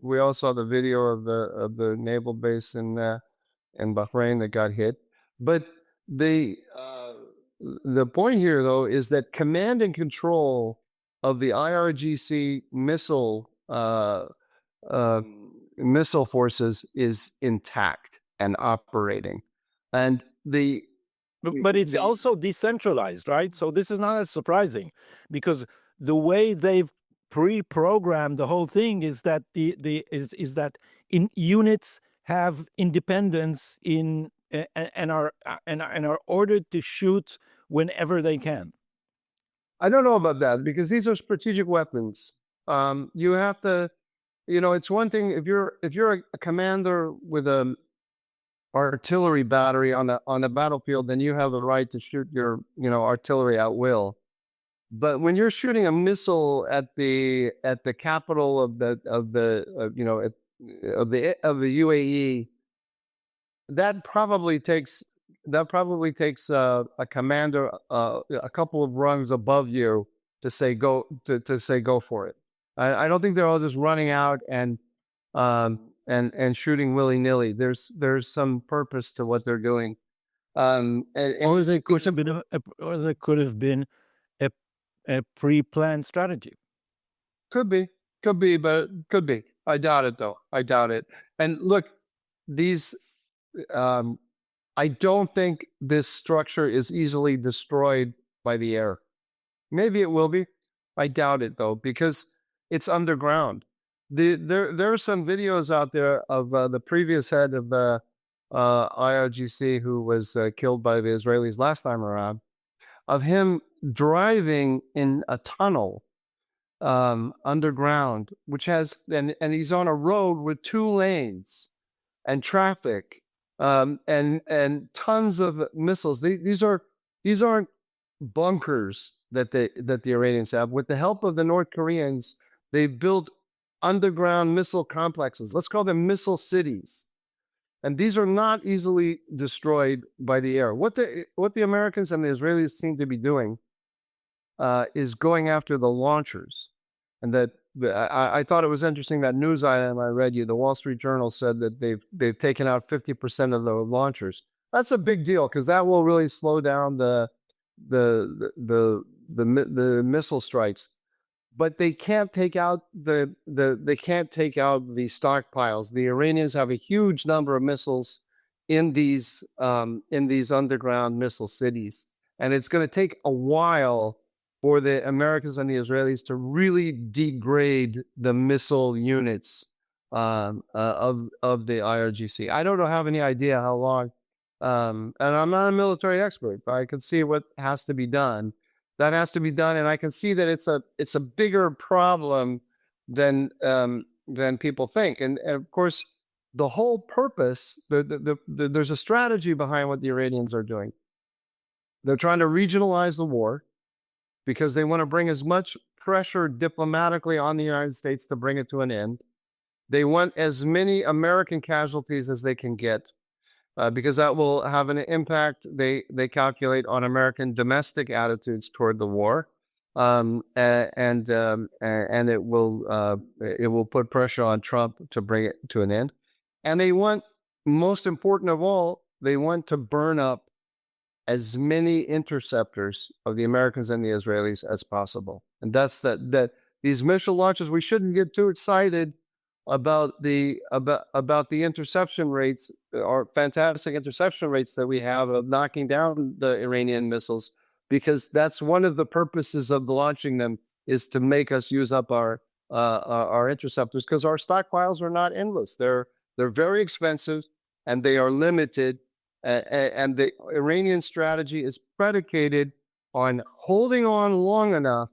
we all saw the video of the naval base in Bahrain that got hit. But the point here, though, is that command and control of the IRGC missile forces is intact and operating, and but it's also decentralized, right? So this is not as surprising, because the way they've pre-programmed the whole thing is that is that in units have independence and are ordered to shoot whenever they can. I don't know about that, because these are strategic weapons. You have to, it's one thing if you're a commander with a artillery battery on the battlefield, then you have the right to shoot your artillery at will. But when you're shooting a missile at the capital of the UAE, that probably takes a commander a couple of rungs above you to say go for it. I don't think they're all just running out and shooting willy-nilly. There's some purpose to what they're doing. Or there could have been a pre-planned strategy. Could be, but could be. I doubt it, though. I doubt it. And look, these, um, I don't think this structure is easily destroyed by the air. Maybe it will be. I doubt it, though, because it's underground. There are some videos out there of the previous head of the IRGC who was killed by the Israelis last time around, of him driving in a tunnel underground, which has and he's on a road with 2 lanes and traffic, and tons of missiles. These aren't bunkers that the Iranians have. With the help of the North Koreans, they built underground missile complexes. Let's call them missile cities. And these are not easily destroyed by the air. What the Americans and the Israelis seem to be doing is going after the launchers. And that I thought it was interesting, that news item I read you, the Wall Street Journal said that they've taken out 50% of the launchers. That's a big deal, because that will really slow down the missile strikes. But they can't take out the stockpiles. The Iranians have a huge number of missiles in these underground missile cities, and it's going to take a while for the Americans and the Israelis to really degrade the missile units of the IRGC. I don't have any idea how long, and I'm not a military expert, but I can see what has to be done. That has to be done, and I can see that it's a bigger problem than people think. And of course, the whole purpose, there's a strategy behind what the Iranians are doing. They're trying to regionalize the war, because they want to bring as much pressure diplomatically on the United States to bring it to an end. They want as many American casualties as they can get, because that will have an impact, they calculate, on American domestic attitudes toward the war, and it will put pressure on Trump to bring it to an end. And they want, most important of all, they want to burn up as many interceptors of the Americans and the Israelis as possible. And that's that these missile launches, we shouldn't get too excited about the interception rates, or fantastic interception rates that we have of knocking down the Iranian missiles, because that's one of the purposes of launching them, is to make us use up our interceptors, because our stockpiles are not endless. They're very expensive, and they are limited. And the Iranian strategy is predicated on holding on long enough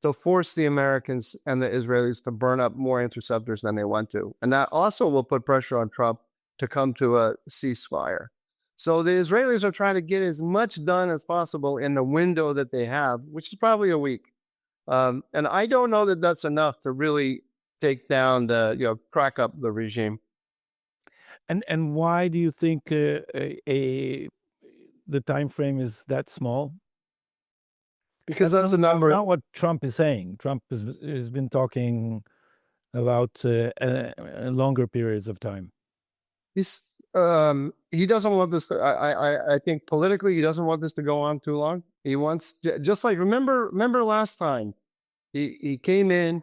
to force the Americans and the Israelis to burn up more interceptors than they want to. And that also will put pressure on Trump to come to a ceasefire. So the Israelis are trying to get as much done as possible in the window that they have, which is probably a week. And I don't know that that's enough to really take down crack up the regime. And why do you think the time frame is that small? Because that's a number. That's not what Trump is saying. Trump has been talking about longer periods of time. He doesn't want this to, I think politically he doesn't want this to go on too long. He wants, just like, remember last time he came in,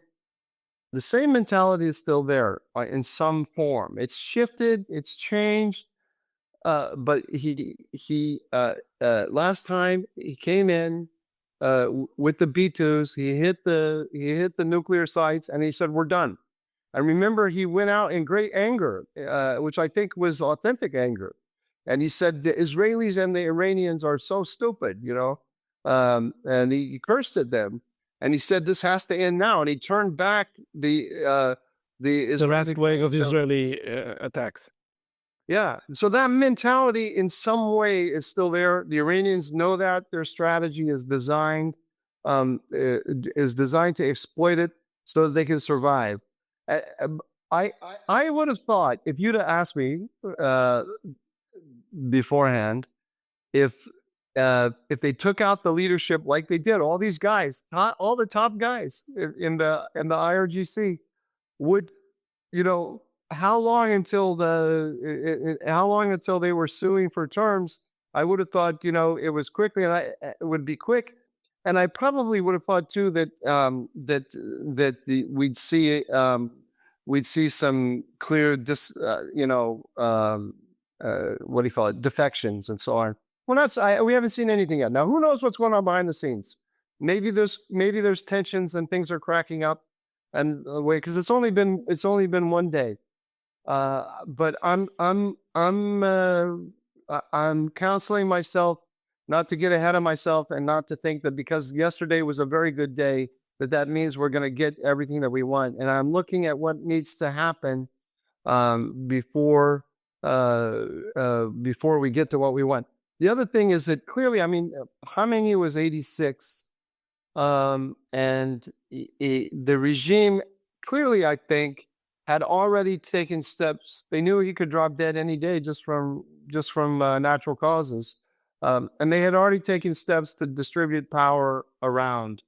the same mentality is still there in some form. It's shifted, it's changed, but he last time he came in with the B2s, he hit the nuclear sites, and he said, "We're done." And remember, he went out in great anger, which I think was authentic anger. And he said, the Israelis and the Iranians are so stupid, and he cursed at them. And he said, this has to end now. And he turned back the last wave of Israeli attacks. Yeah. So that mentality in some way is still there. The Iranians know that their strategy is designed to exploit it so that they can survive. I would have thought, if you'd have asked me beforehand, if they took out the leadership like they did, all these guys, all the top guys in the IRGC, would, how long until they were suing for terms? I would have thought, it was quickly, and it would be quick. And I probably would have thought too that we'd see some clear what do you call it, defections and so on. We haven't seen anything yet. Now, who knows what's going on behind the scenes? Maybe there's tensions and things are cracking up, and way because it's only been one day. But I'm counseling myself not to get ahead of myself and not to think that because yesterday was a very good day that means we're going to get everything that we want. And I'm looking at what needs to happen before we get to what we want. The other thing is that clearly, I mean, Khamenei was 86, and the regime clearly, I think, had already taken steps. They knew he could drop dead any day just from natural causes, and they had already taken steps to distribute power around.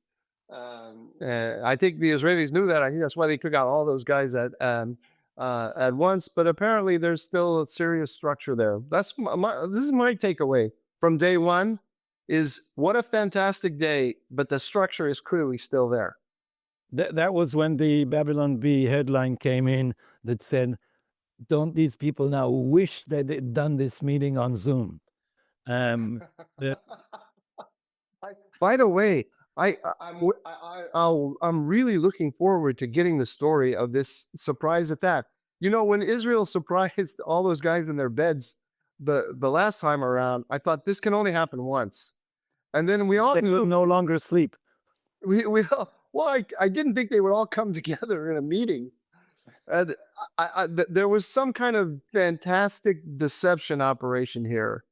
I think the Israelis knew that. I think that's why they took out all those guys at once. But apparently, there's still a serious structure there. This is my takeaway from day one: is what a fantastic day, but the structure is clearly still there. That was when the Babylon Bee headline came in that said, "Don't these people now wish that they'd done this meeting on Zoom?" The, By the way, I'm really looking forward to getting the story of this surprise attack. You know, when Israel surprised all those guys in their beds the last time around, I thought this can only happen once, and then we all they will no longer sleep. we all, well, I didn't think they would all come together in a meeting. And there was some kind of fantastic deception operation here,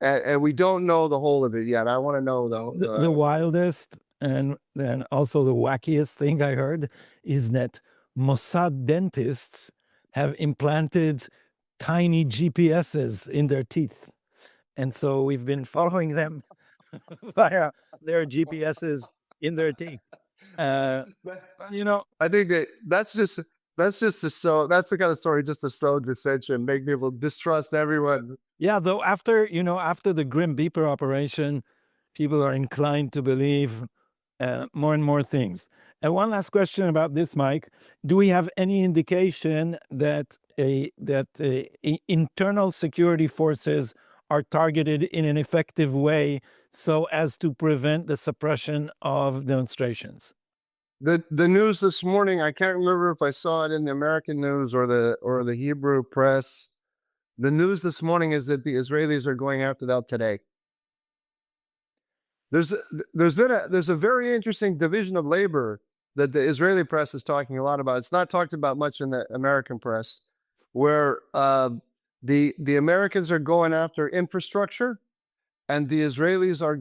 and we don't know the whole of it yet. I want to know though. The wildest and then also the wackiest thing I heard is that Mossad dentists have implanted tiny GPSs in their teeth. And so we've been following them via their GPSs in their teeth. You know, I think that's the kind of story just to sow dissension, make people distrust everyone. Yeah, though after the Grim Reaper operation, people are inclined to believe more and more things. And one last question about this, Mike: do we have any indication that internal security forces are targeted in an effective way so as to prevent the suppression of demonstrations? The news this morning, I can't remember if I saw it in the American news or the Hebrew press. The news this morning is that the Israelis are going after that today. There's a very interesting division of labor that the Israeli press is talking a lot about. It's not talked about much in the American press, where the Americans are going after infrastructure, and the Israelis are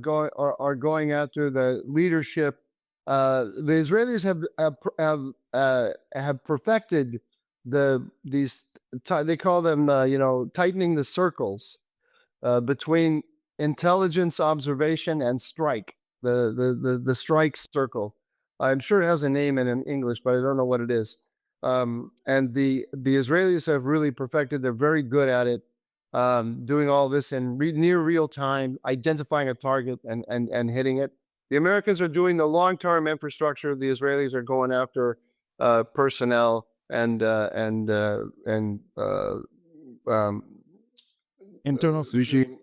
going after the leadership. The Israelis have perfected they call them tightening the circles between intelligence observation and strike, the strike circle. I'm sure it has a name in English, but I don't know what it is. And the Israelis have really perfected. They're very good at it, doing all this in near real time, identifying a target and hitting it. The Americans are doing the long-term infrastructure. The Israelis are going after personnel and Internal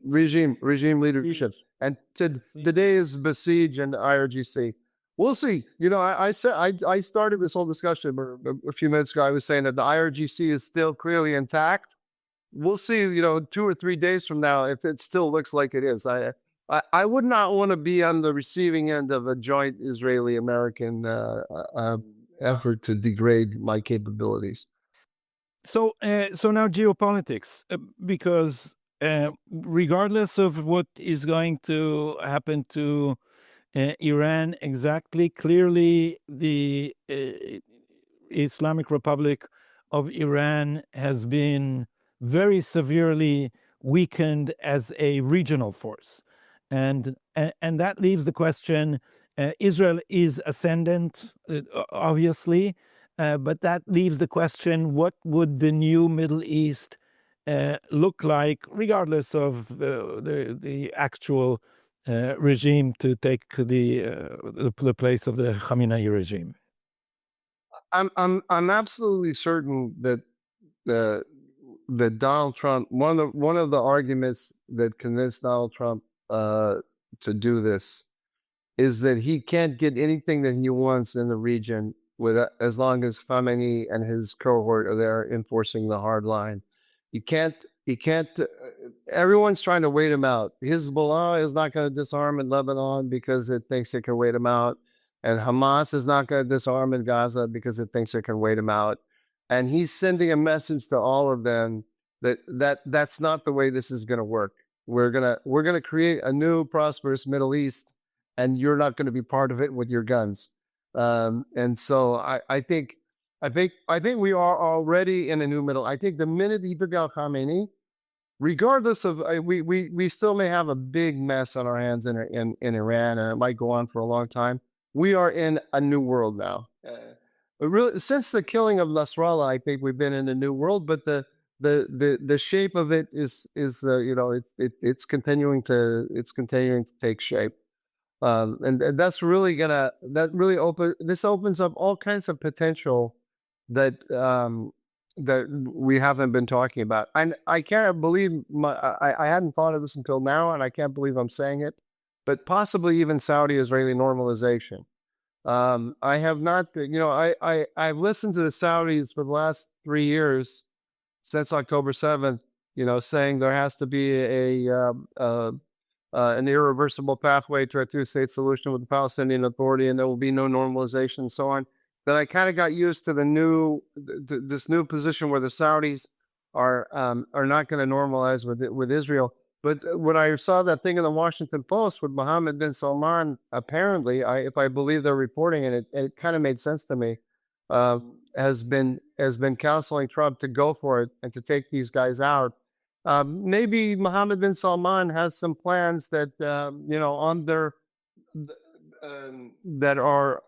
regime leadership. And today is Besiege and IRGC. We'll see. You know, I started this whole discussion a few minutes ago. I was saying that the IRGC is still clearly intact. We'll see, 2 or 3 days from now if it still looks like it is. I would not want to be on the receiving end of a joint Israeli-American effort to degrade my capabilities. So now geopolitics, because regardless of what is going to happen to Iran exactly, clearly the Islamic Republic of Iran has been very severely weakened as a regional force. And that leaves the question, Israel is ascendant, obviously, but that leaves the question, what would the new Middle East look like, regardless of the actual regime to take the place of the Khamenei regime? I'm absolutely certain that the that Donald Trump, one of the arguments that convinced Donald Trump to do this is that he can't get anything that he wants in the region with as long as Khamenei and his cohort are there enforcing the hard line. You can't. He can't. Everyone's trying to wait him out. Hezbollah is not going to disarm in Lebanon because it thinks it can wait him out, and Hamas is not going to disarm in Gaza because it thinks it can wait him out. And he's sending a message to all of them that's not the way this is going to work. We're gonna create a new prosperous Middle East, and you're not going to be part of it with your guns. And so I think we are already in a new middle. I think the minute he took out Khamenei, regardless of we still may have a big mess on our hands in Iran, and it might go on for a long time. We are in a new world now. But really, since the killing of Nasrallah, I think we've been in a new world. But the shape of it is it's continuing to take shape. And that's really this opens up all kinds of potential that that we haven't been talking about. And I can't believe I hadn't thought of this until now, and I can't believe I'm saying it, but possibly even Saudi-Israeli normalization. I have not, I've listened to the Saudis for the last 3 years since October 7th, saying there has to be an irreversible pathway to a two-state solution with the Palestinian Authority, and there will be no normalization and so on. Then I kind of got used to this new position where the Saudis are not going to normalize with Israel. But when I saw that thing in the Washington Post with Mohammed bin Salman, apparently, if I believe they're reporting it kind of made sense to me. Has been counseling Trump to go for it and to take these guys out. Maybe Mohammed bin Salman has some plans that on their that are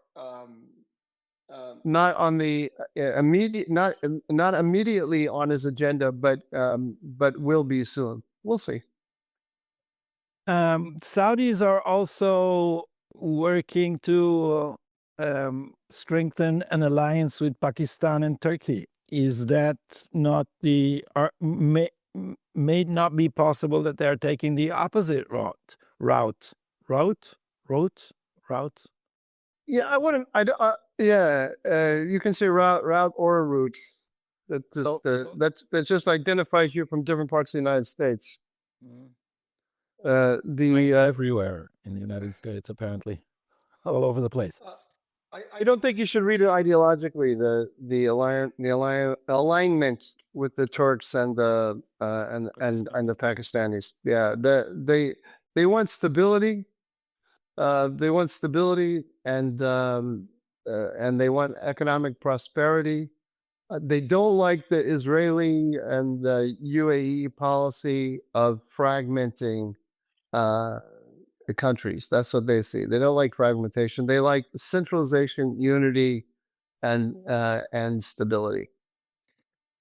not on the immediate, not immediately on his agenda, but will be soon. We'll see. Saudis are also working to strengthen an alliance with Pakistan and Turkey. Is that not may not be possible that they're taking the opposite route? Yeah, I wouldn't. You can say route or a route. That just identifies you from different parts of the United States. Everywhere in the United States, apparently, all over the place. I don't think you should read it ideologically. The alignment with the Turks and the Pakistanis. Yeah, they want stability. They want stability, and they want economic prosperity. They don't like the Israeli and the UAE policy of fragmenting the countries. That's what they see. They don't like fragmentation. They like centralization, unity, and stability.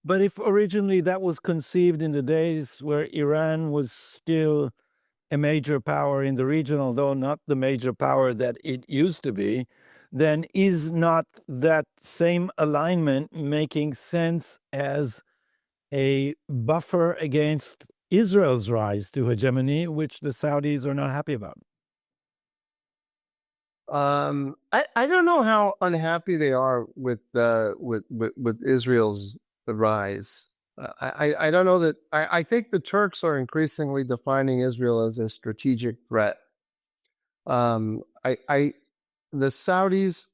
But if originally that was conceived in the days where Iran was still a major power in the region, although not the major power that it used to be, then is not that same alignment making sense as a buffer against Israel's rise to hegemony, which the Saudis are not happy about? I don't know how unhappy they are with Israel's rise. I don't know that. I think the Turks are increasingly defining Israel as a strategic threat. The Saudis,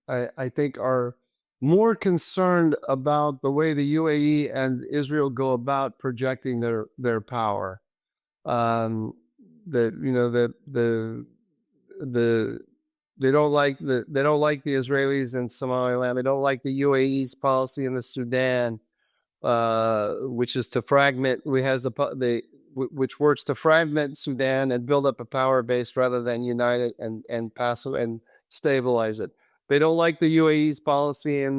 I think are more concerned about the way the UAE and Israel go about projecting their power. They don't like the Israelis in Somaliland. They don't like the UAE's policy in the Sudan, which is to fragment. Which works to fragment Sudan and build up a power base rather than unite it and passive and stabilize it. They don't like the UAE's policy in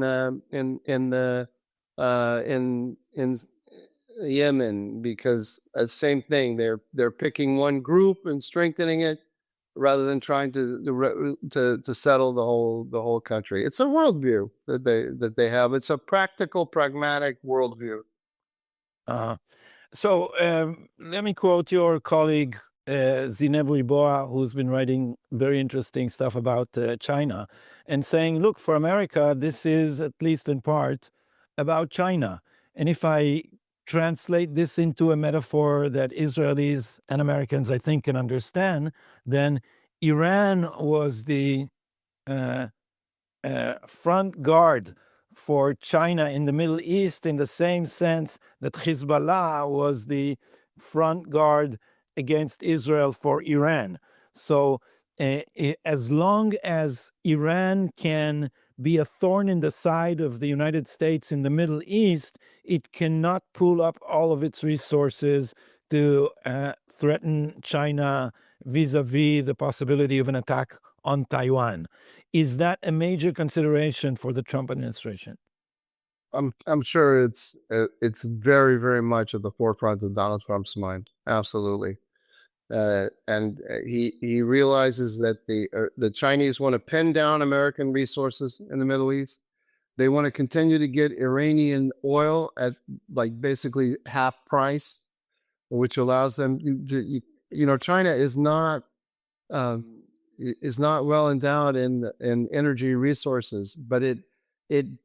Yemen, because same thing. They're picking one group and strengthening it rather than trying to settle the whole country. It's a worldview that they have. It's a practical, pragmatic worldview. So let me quote your colleague Zineb Riboa, who's been writing very interesting stuff about China, and saying, look, for America, this is at least in part about China. And if I translate this into a metaphor that Israelis and Americans, I think, can understand, then Iran was the front guard for China in the Middle East, in the same sense that Hezbollah was the front guard against Israel for Iran. So as long as Iran can be a thorn in the side of the United States in the Middle East, it cannot pull up all of its resources to threaten China vis-a-vis the possibility of an attack on Taiwan. Is that a major consideration for the Trump administration? I'm sure it's very, very much at the forefront of Donald Trump's mind. Absolutely. And he realizes that the Chinese want to pin down American resources in the Middle East. They want to continue to get Iranian oil at like basically half price, which allows them to, China um, is not well endowed in energy resources, but it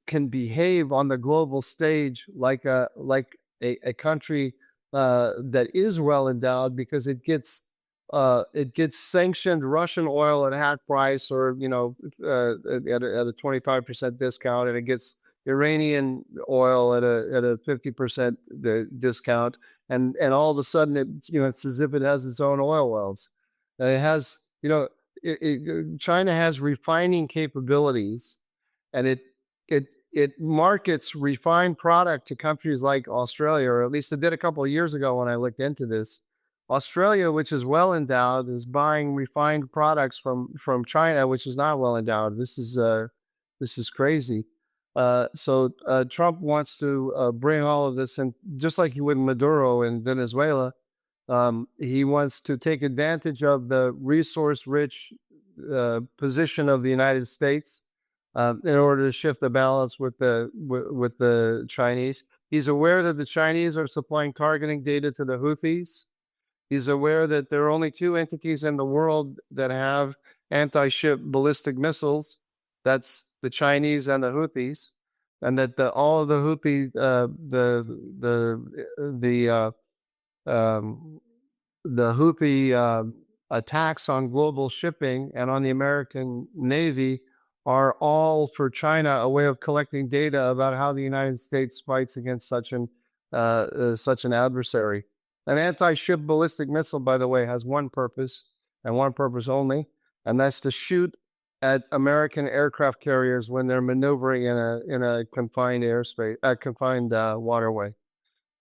can behave on the global stage like a country that is well endowed because it gets sanctioned Russian oil at half price, or at a 25% discount, and it gets Iranian oil at a 50% discount, and all of a sudden it's as if it has its own oil wells. It has, China has refining capabilities, and it markets refined product to countries like Australia, or at least it did a couple of years ago when I looked into this. Australia, which is well endowed, is buying refined products from China, which is not well endowed. This is crazy. So Trump wants to bring all of this in, just like he would Maduro in Venezuela. He wants to take advantage of the resource-rich position of the United States in order to shift the balance with the Chinese. He's aware that the Chinese are supplying targeting data to the Houthis. He's aware that there are only two entities in the world that have anti-ship ballistic missiles. That's the Chinese and the Houthis, and that all of the Houthi the Houthi attacks on global shipping and on the American Navy are all for China a way of collecting data about how the United States fights against such an adversary. An anti-ship ballistic missile, by the way, has one purpose and one purpose only, and that's to shoot at American aircraft carriers when they're maneuvering in a confined airspace, confined waterway.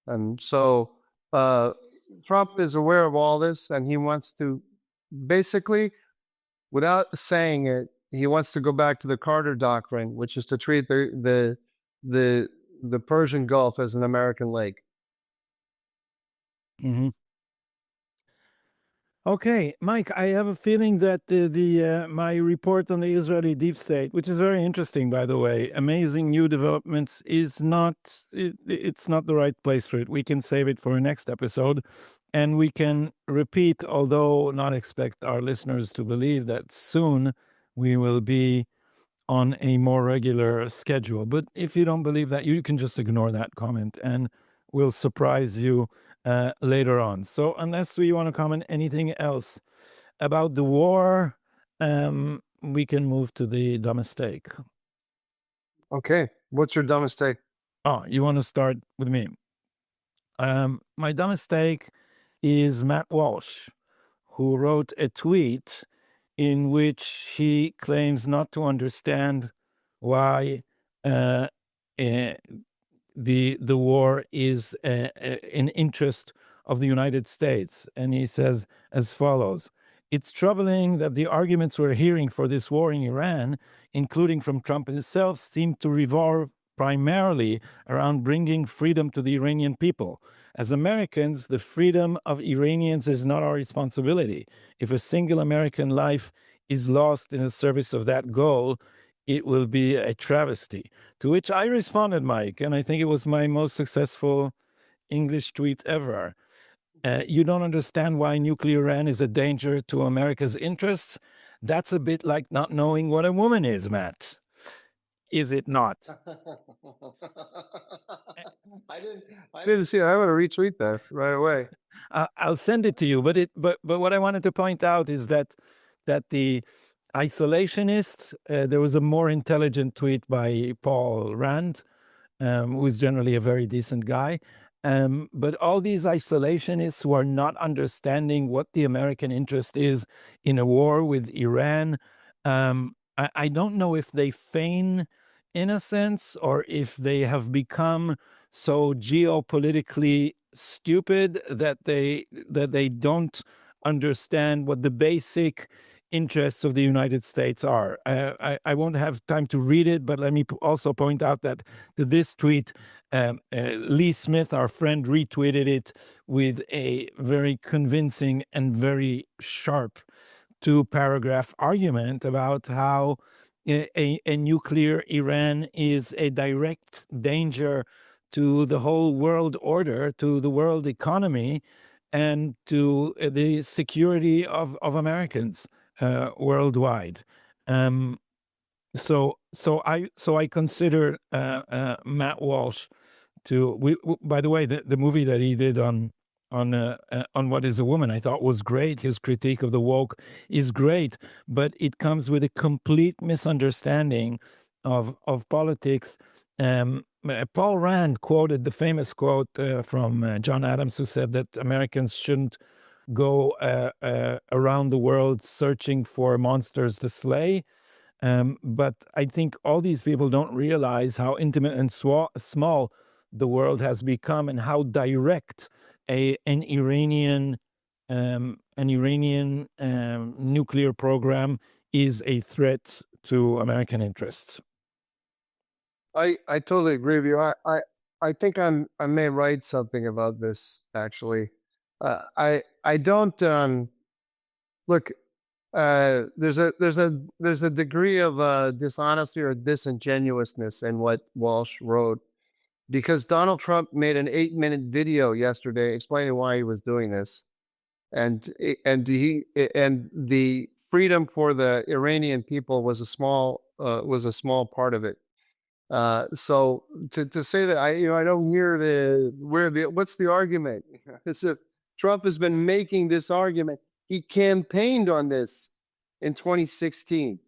And so Trump is aware of all this, and he wants to basically, without saying it, he wants to go back to the Carter Doctrine, which is to treat the Persian Gulf as an American lake. Mm-hmm. Okay, Mike, I have a feeling that my report on the Israeli deep state, which is very interesting, by the way, amazing new developments, is not it's not the right place for it. We can save it for a next episode, and we can repeat, although not expect our listeners to believe that soon we will be on a more regular schedule. But if you don't believe that, you can just ignore that comment, and we'll surprise you later on. So unless we want to comment anything else about the war, we can move to the dumb mistake. Okay, what's your dumb mistake? Oh, you want to start with me? My dumb mistake is Matt Walsh, who wrote a tweet in which he claims not to understand why the war is an interest of the United States. And he says as follows: "It's troubling that the arguments we're hearing for this war in Iran, including from Trump himself, seem to revolve primarily around bringing freedom to the Iranian people. As Americans, the freedom of Iranians is not our responsibility. If a single American life is lost in the service of that goal, it will be a travesty. To which I responded, Mike, and I think it was my most successful English tweet ever. You don't understand why nuclear Iran is a danger to America's interests? That's a bit like not knowing what a woman is, Matt. Is it not? I didn't see it. I want to retweet that right away. I'll send it to you. But what I wanted to point out is that the isolationists. There was a more intelligent tweet by Paul Rand, who is generally a very decent guy. But all these isolationists who are not understanding what the American interest is in a war with Iran, I don't know if they feign innocence or if they have become so geopolitically stupid that they don't understand what the basic interests of the United States are. I won't have time to read it, but let me also point out that this tweet, Lee Smith, our friend, retweeted it with a very convincing and very sharp 2-paragraph argument about how a nuclear Iran is a direct danger to the whole world order, to the world economy, and to the security of Americans worldwide. So I consider Matt Walsh to. By the way, the movie that he did on What Is a Woman, I thought was great. His critique of the woke is great, but it comes with a complete misunderstanding of politics. Paul Rand quoted the famous quote from John Adams, who said that Americans shouldn't go around the world searching for monsters to slay. But I think all these people don't realize how intimate and small the world has become, and how direct an Iranian nuclear program is a threat to American interests. I totally agree with you. I think I may write something about this actually. I don't look. There's a degree of dishonesty or disingenuousness in what Walsh wrote, because Donald Trump made an 8-minute video yesterday explaining why he was doing this, and the freedom for the Iranian people was a small part of it. So to say that I don't hear what's the argument? It's a, Trump has been making this argument. He campaigned on this in 2016.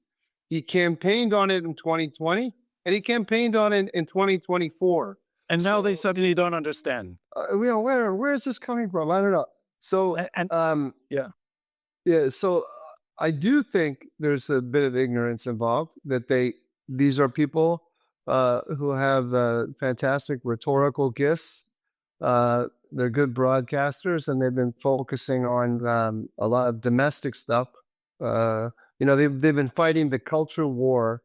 He campaigned on it in 2020, and he campaigned on it in 2024. And now they suddenly don't understand. Where is this coming from? I don't know. So yeah. So I do think there's a bit of ignorance involved. That these are people who have fantastic rhetorical gifts. They're good broadcasters, and they've been focusing on a lot of domestic stuff. They've been fighting the culture war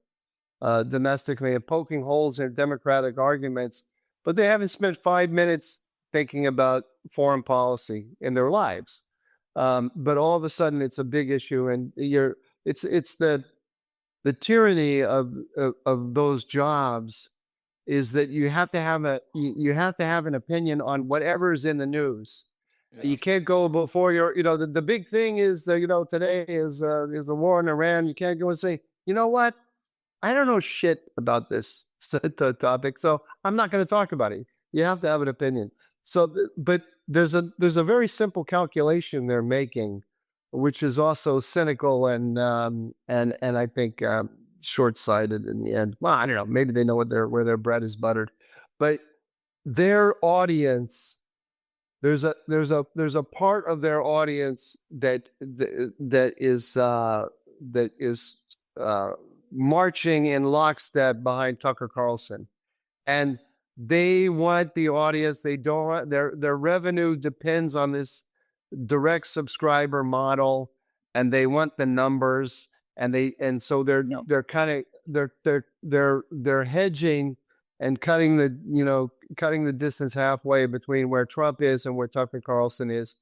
domestically and poking holes in democratic arguments, but they haven't spent 5 minutes thinking about foreign policy in their lives. But all of a sudden, it's a big issue, and it's the tyranny of those jobs is that you have to have an opinion on whatever is in the news. Yeah. You can't go before the big thing is today is the war in Iran. You can't go and say, you know what, I don't know shit about this topic, so I'm not going to talk about it. You have to have an opinion. So, but there's a very simple calculation they're making, which is also cynical and I think short-sighted in the end. Well, I don't know. Maybe they know where their bread is buttered, but their audience, there's a part of their audience that is marching in lockstep behind Tucker Carlson, and they want the audience. They don't want their revenue depends on this direct subscriber model, and they want the numbers, and so they're hedging and cutting the distance halfway between where Trump is and where Tucker Carlson is.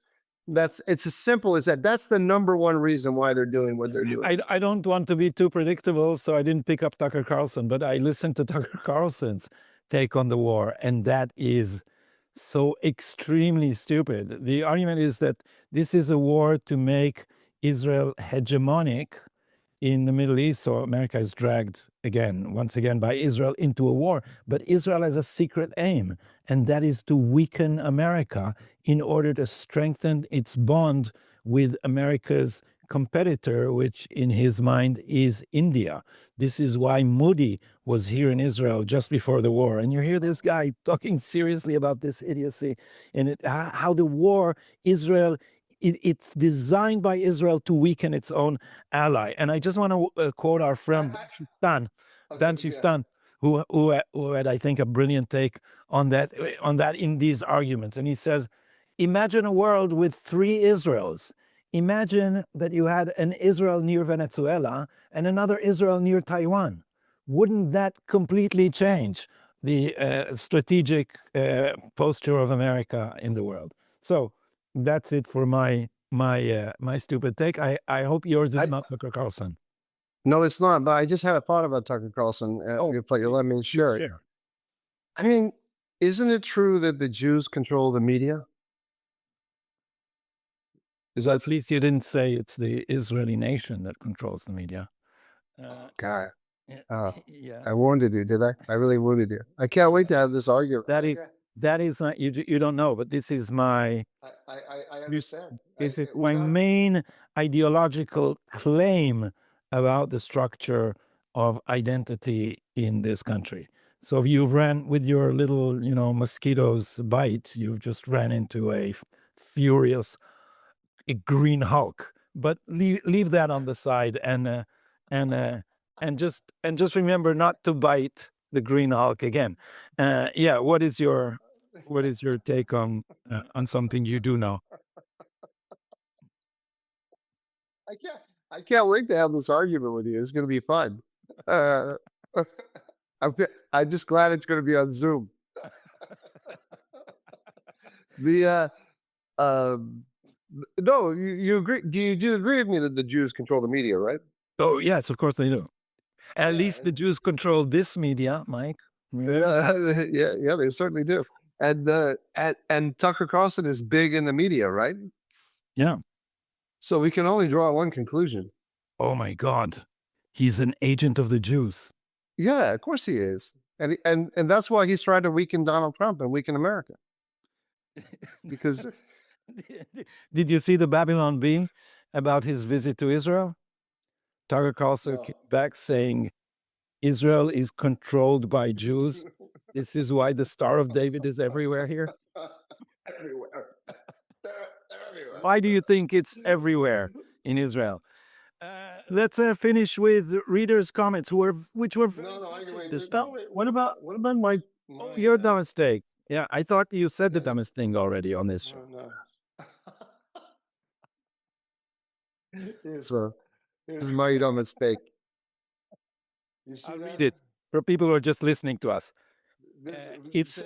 It's as simple as that. That's the number one reason why they're doing what they're doing. I don't want to be too predictable, so I didn't pick up Tucker Carlson, but I listened to Tucker Carlson's take on the war, and that is so extremely stupid. The argument is that this is a war to make Israel hegemonic in the Middle East, so America is dragged once again by Israel into a war. But Israel has a secret aim, and that is to weaken America in order to strengthen its bond with America's competitor, which in his mind is India. This is why Modi was here in Israel just before the war. And you hear this guy talking seriously about this idiocy and how the war, Israel, it's designed by Israel to weaken its own ally. And I just want to quote our friend Dan Shiftan, who had, I think, a brilliant take on that in these arguments. And he says, imagine a world with three Israels. Imagine that you had an Israel near Venezuela and another Israel near Taiwan. Wouldn't that completely change the strategic posture of America in the world? So that's it for my stupid take. I hope yours is not Tucker Carlson. No, it's not. But I just had a thought about Tucker Carlson. You let me share it. I mean, isn't it true that the Jews control the media? At least you didn't say it's the Israeli nation that controls the media. God. Yeah. I wounded you, did I? I really wounded you. I can't wait to have this argument. That is not, you don't know, but this is my I understand. This is my main ideological claim about the structure of identity in this country. So if you ran with your little, mosquitoes bite, you've just ran into a furious green Hulk. But leave that on the side and just remember not to bite the green Hulk again. Yeah, what is your take on something you do know? I can't wait to have this argument with you. It's going to be fun. I'm just glad it's going to be on Zoom. No, you agree? Do you agree with me that the Jews control the media, right? Oh yes, of course they do. At least the Jews control this media, Mike. Yeah, they certainly do. And Tucker Carlson is big in the media, right? Yeah. So we can only draw one conclusion. Oh my God, he's an agent of the Jews. Yeah, of course he is, and that's why he's trying to weaken Donald Trump and weaken America. Because did you see the Babylon Bee about his visit to Israel? Tucker Carlson came back saying Israel is controlled by Jews. This is why the Star of David is everywhere here. Everywhere. They're everywhere. Why do you think it's everywhere in Israel? Let's finish with readers' comments, which were What about my? Oh, your dumbest mistake. Yeah, I thought you said the dumbest thing already on this show. No. Here's my dumb mistake. I'll read it for people who are just listening to us. It's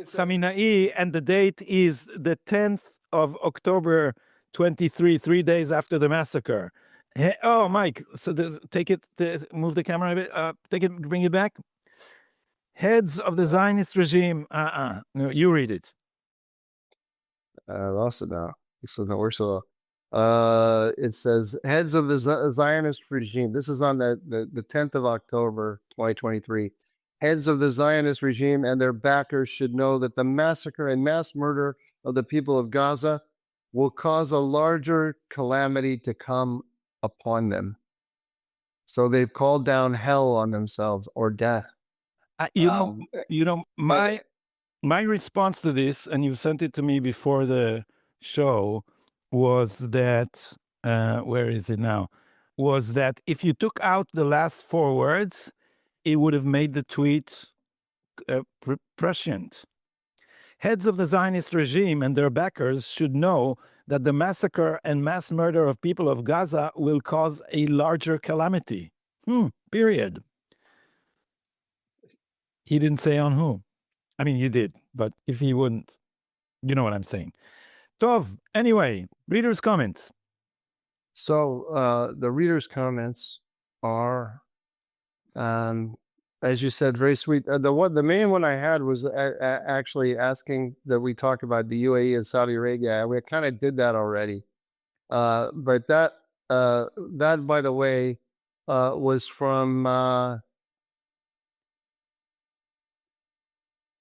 Saminai, and the date is the 10th of October 23, 3 days after the massacre. Oh, Mike, so take it, move the camera a bit, take it, bring it back. Heads of the Zionist regime. No, you read it. Lost it now. It says heads of the Zionist regime. This is on the 10th of October, 2023. Heads of the Zionist regime and their backers should know that the massacre and mass murder of the people of Gaza will cause a larger calamity to come upon them. So they've called down hell on themselves, or death. My response to this, and you sent it to me before the show, was that where is it now? Was that if you took out the last four words, it would have made the tweet prescient. Heads of the Zionist regime and their backers should know that the massacre and mass murder of people of Gaza will cause a larger calamity. Period. He didn't say on who. I mean, you did, but if he wouldn't, you know what I'm saying. Tov, anyway, readers' comments. So the readers' comments are, as you said, very sweet. The main one I had was actually asking that we talk about the UAE and Saudi Arabia. We kind of did that already, but that by the way was from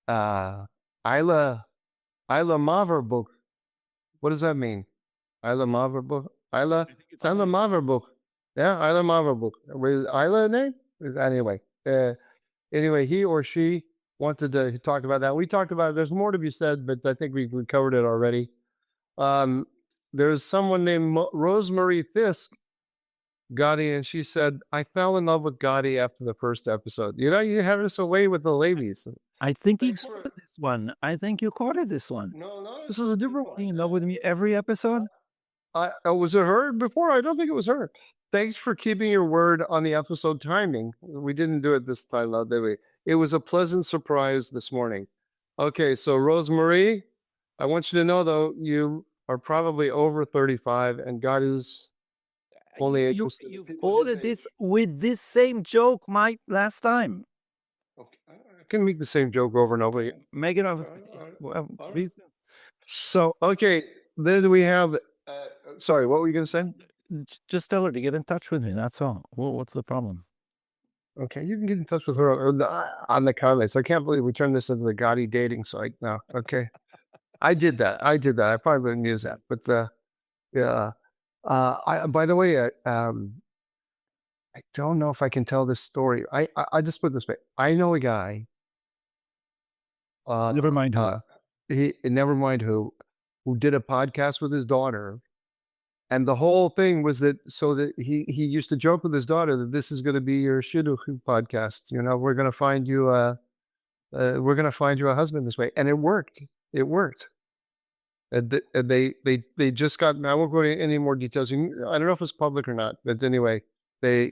Isla Maver. What does that mean? Isla Maver. Isla Maver. Yeah, Isla Maver. Was Isla a name? Anyway, anyway, he or she wanted to talk about that. We talked about it. There's more to be said, but I think we covered it already. There's someone named Rosemary Fisk, Gadi, and she said, I fell in love with Gadi after the first episode. You know, you have this away with the ladies. I think he quoted this one. I think you quoted this one. No, this is a different one. In love with me every episode? Was it her before? I don't think it was her. Thanks for keeping your word on the episode timing. We didn't do it this time, though, did we? It was a pleasant surprise this morning. Okay, so Rosemary, I want you to know, though, you are probably over 35, and God is only you quoted this with this same joke, Mike, last time. Okay. I can make the same joke over and over again. Make it over. Well, please. So, okay, then we have, sorry, what were you going to say? Just tell her to get in touch with me. That's all. What's the problem? Okay, you can get in touch with her on the comments. I can't believe we turned this into the Gadi dating site now. Okay. I did that. I probably didn't use that. But yeah. By the way, I don't know if I can tell this story. I just put it this way. I know a guy. Never mind who. Never mind who did a podcast with his daughter. And the whole thing was that he used to joke with his daughter that this is going to be your shidduch podcast. You know, we're going to find you a husband this way, and it worked. It worked. And they just got. I won't go into any more details. I don't know if it's public or not, but anyway, they're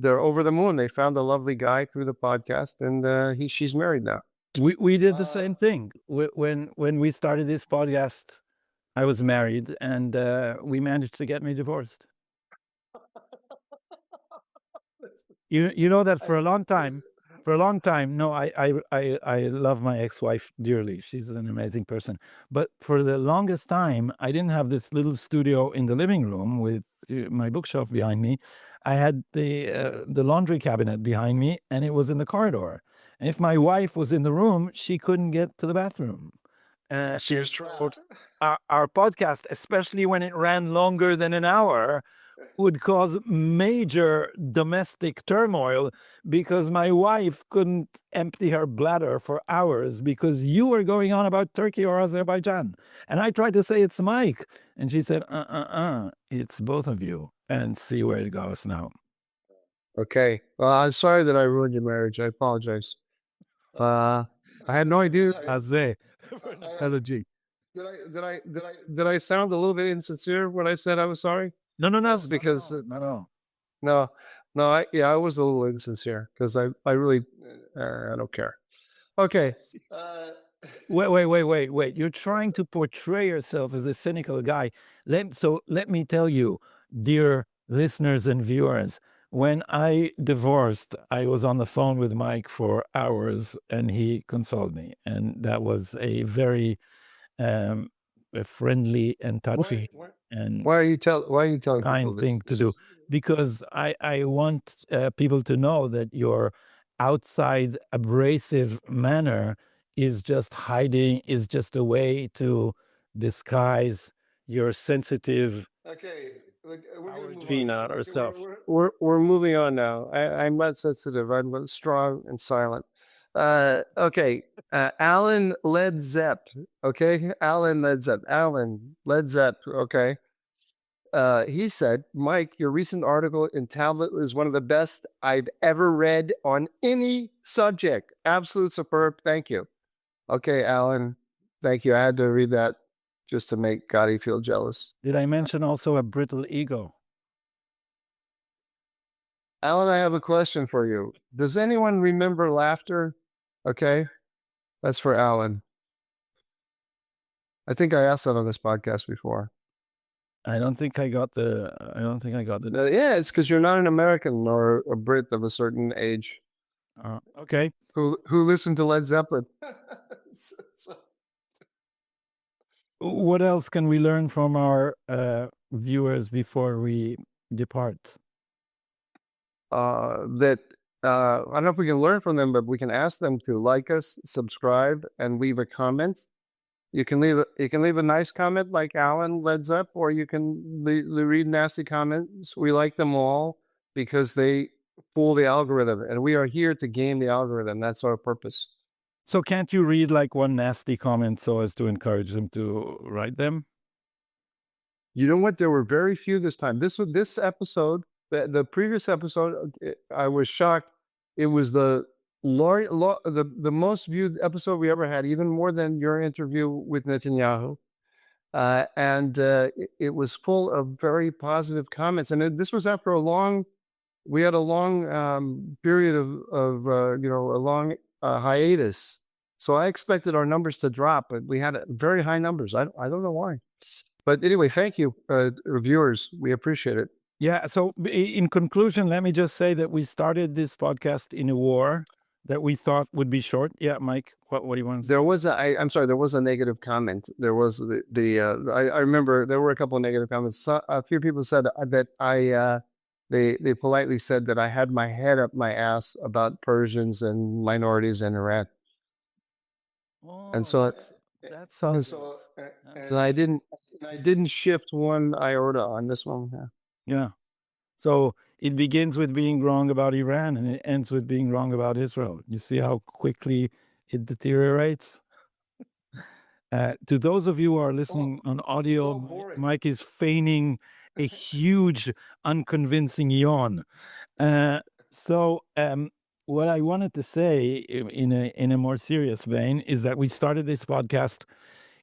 over the moon. They found a lovely guy through the podcast, and she's married now. We did the same thing when we started this podcast. I was married, and we managed to get me divorced. You know that for a long time. No, I love my ex-wife dearly. She's an amazing person. But for the longest time, I didn't have this little studio in the living room with my bookshelf behind me. I had the laundry cabinet behind me, and it was in the corridor. And if my wife was in the room, she couldn't get to the bathroom. She was trapped. Our podcast, especially when it ran longer than an hour, would cause major domestic turmoil because my wife couldn't empty her bladder for hours because you were going on about Turkey or Azerbaijan. And I tried to say it's Mike. And she said, it's both of you. And see where it goes now. Okay. Well, I'm sorry that I ruined your marriage. I apologize. I had no idea. Apology. Did I sound a little bit insincere when I said I was sorry? No. That's because no. I was a little insincere because I really I don't care. Okay. Wait. You're trying to portray yourself as a cynical guy. Let me tell you, dear listeners and viewers, when I divorced, I was on the phone with Mike for hours, and he consoled me, and that was a very friendly and touchy and why are you telling kind thing to do, because I want people to know that your outside abrasive manner is just a way to disguise your sensitive Gina herself. We're moving on now. I'm not sensitive. I'm strong and silent. Okay. Alan Led Zepp. Okay. Alan Led Zepp. Okay. He said, Mike, your recent article in Tablet was one of the best I've ever read on any subject. Absolute superb. Thank you. Okay, Alan. Thank you. I had to read that just to make Gadi feel jealous. Did I mention also a brittle ego? Alan, I have a question for you. Does anyone remember laughter? Okay, that's for Alan. I think I asked that on this podcast before. I don't think I got the. Yeah, it's because you're not an American or a Brit of a certain age Okay. who listened to Led Zeppelin. What else can we learn from our viewers before we depart? That I don't know if we can learn from them, but we can ask them to like us, subscribe, and leave a comment. You can leave a nice comment like Alan leads up, or you can read nasty comments. We like them all because they fool the algorithm, and we are here to game the algorithm. That's our purpose. So can't you read like one nasty comment so as to encourage them to write them? You know what? There were very few this time. This episode, the previous episode, I was shocked. It was the most viewed episode we ever had, even more than your interview with Netanyahu. And it was full of very positive comments. And this was after we had a long period of a long hiatus. So I expected our numbers to drop, but we had very high numbers. I don't know why. But anyway, thank you, viewers. We appreciate it. Yeah. So in conclusion, let me just say that we started this podcast in a war that we thought would be short. Yeah, Mike, what do you want to say? There was I'm sorry, there was a negative comment. There was I remember there were a couple of negative comments. A few people said that they politely said that I had my head up my ass about Persians and minorities in Iran. And so that's so I didn't shift one iota on this one. Yeah. So it begins with being wrong about Iran and it ends with being wrong about Israel. You see how quickly it deteriorates? To those of you who are listening on audio, Mike is feigning a huge, unconvincing yawn. So what I wanted to say in a more serious vein is that we started this podcast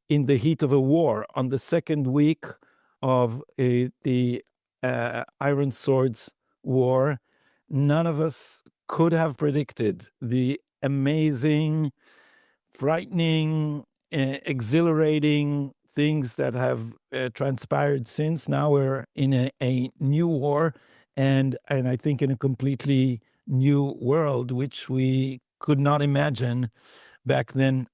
in the heat of a war on the second week of the Iron Swords War. None of us could have predicted the amazing, frightening, exhilarating things that have transpired since. Now we're in a new war, and I think in a completely new world, which we could not imagine back then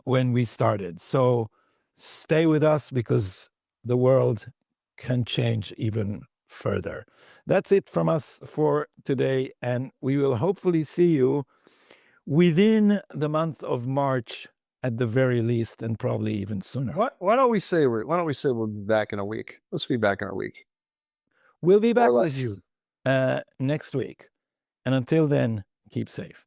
when we started. So stay with us because the world can change even further. That's it from us for today, and we will hopefully see you within the month of March at the very least, and probably even sooner. Why don't we say we'll be back in a week? Let's be back in a week. We'll be back with you next week. And until then, keep safe.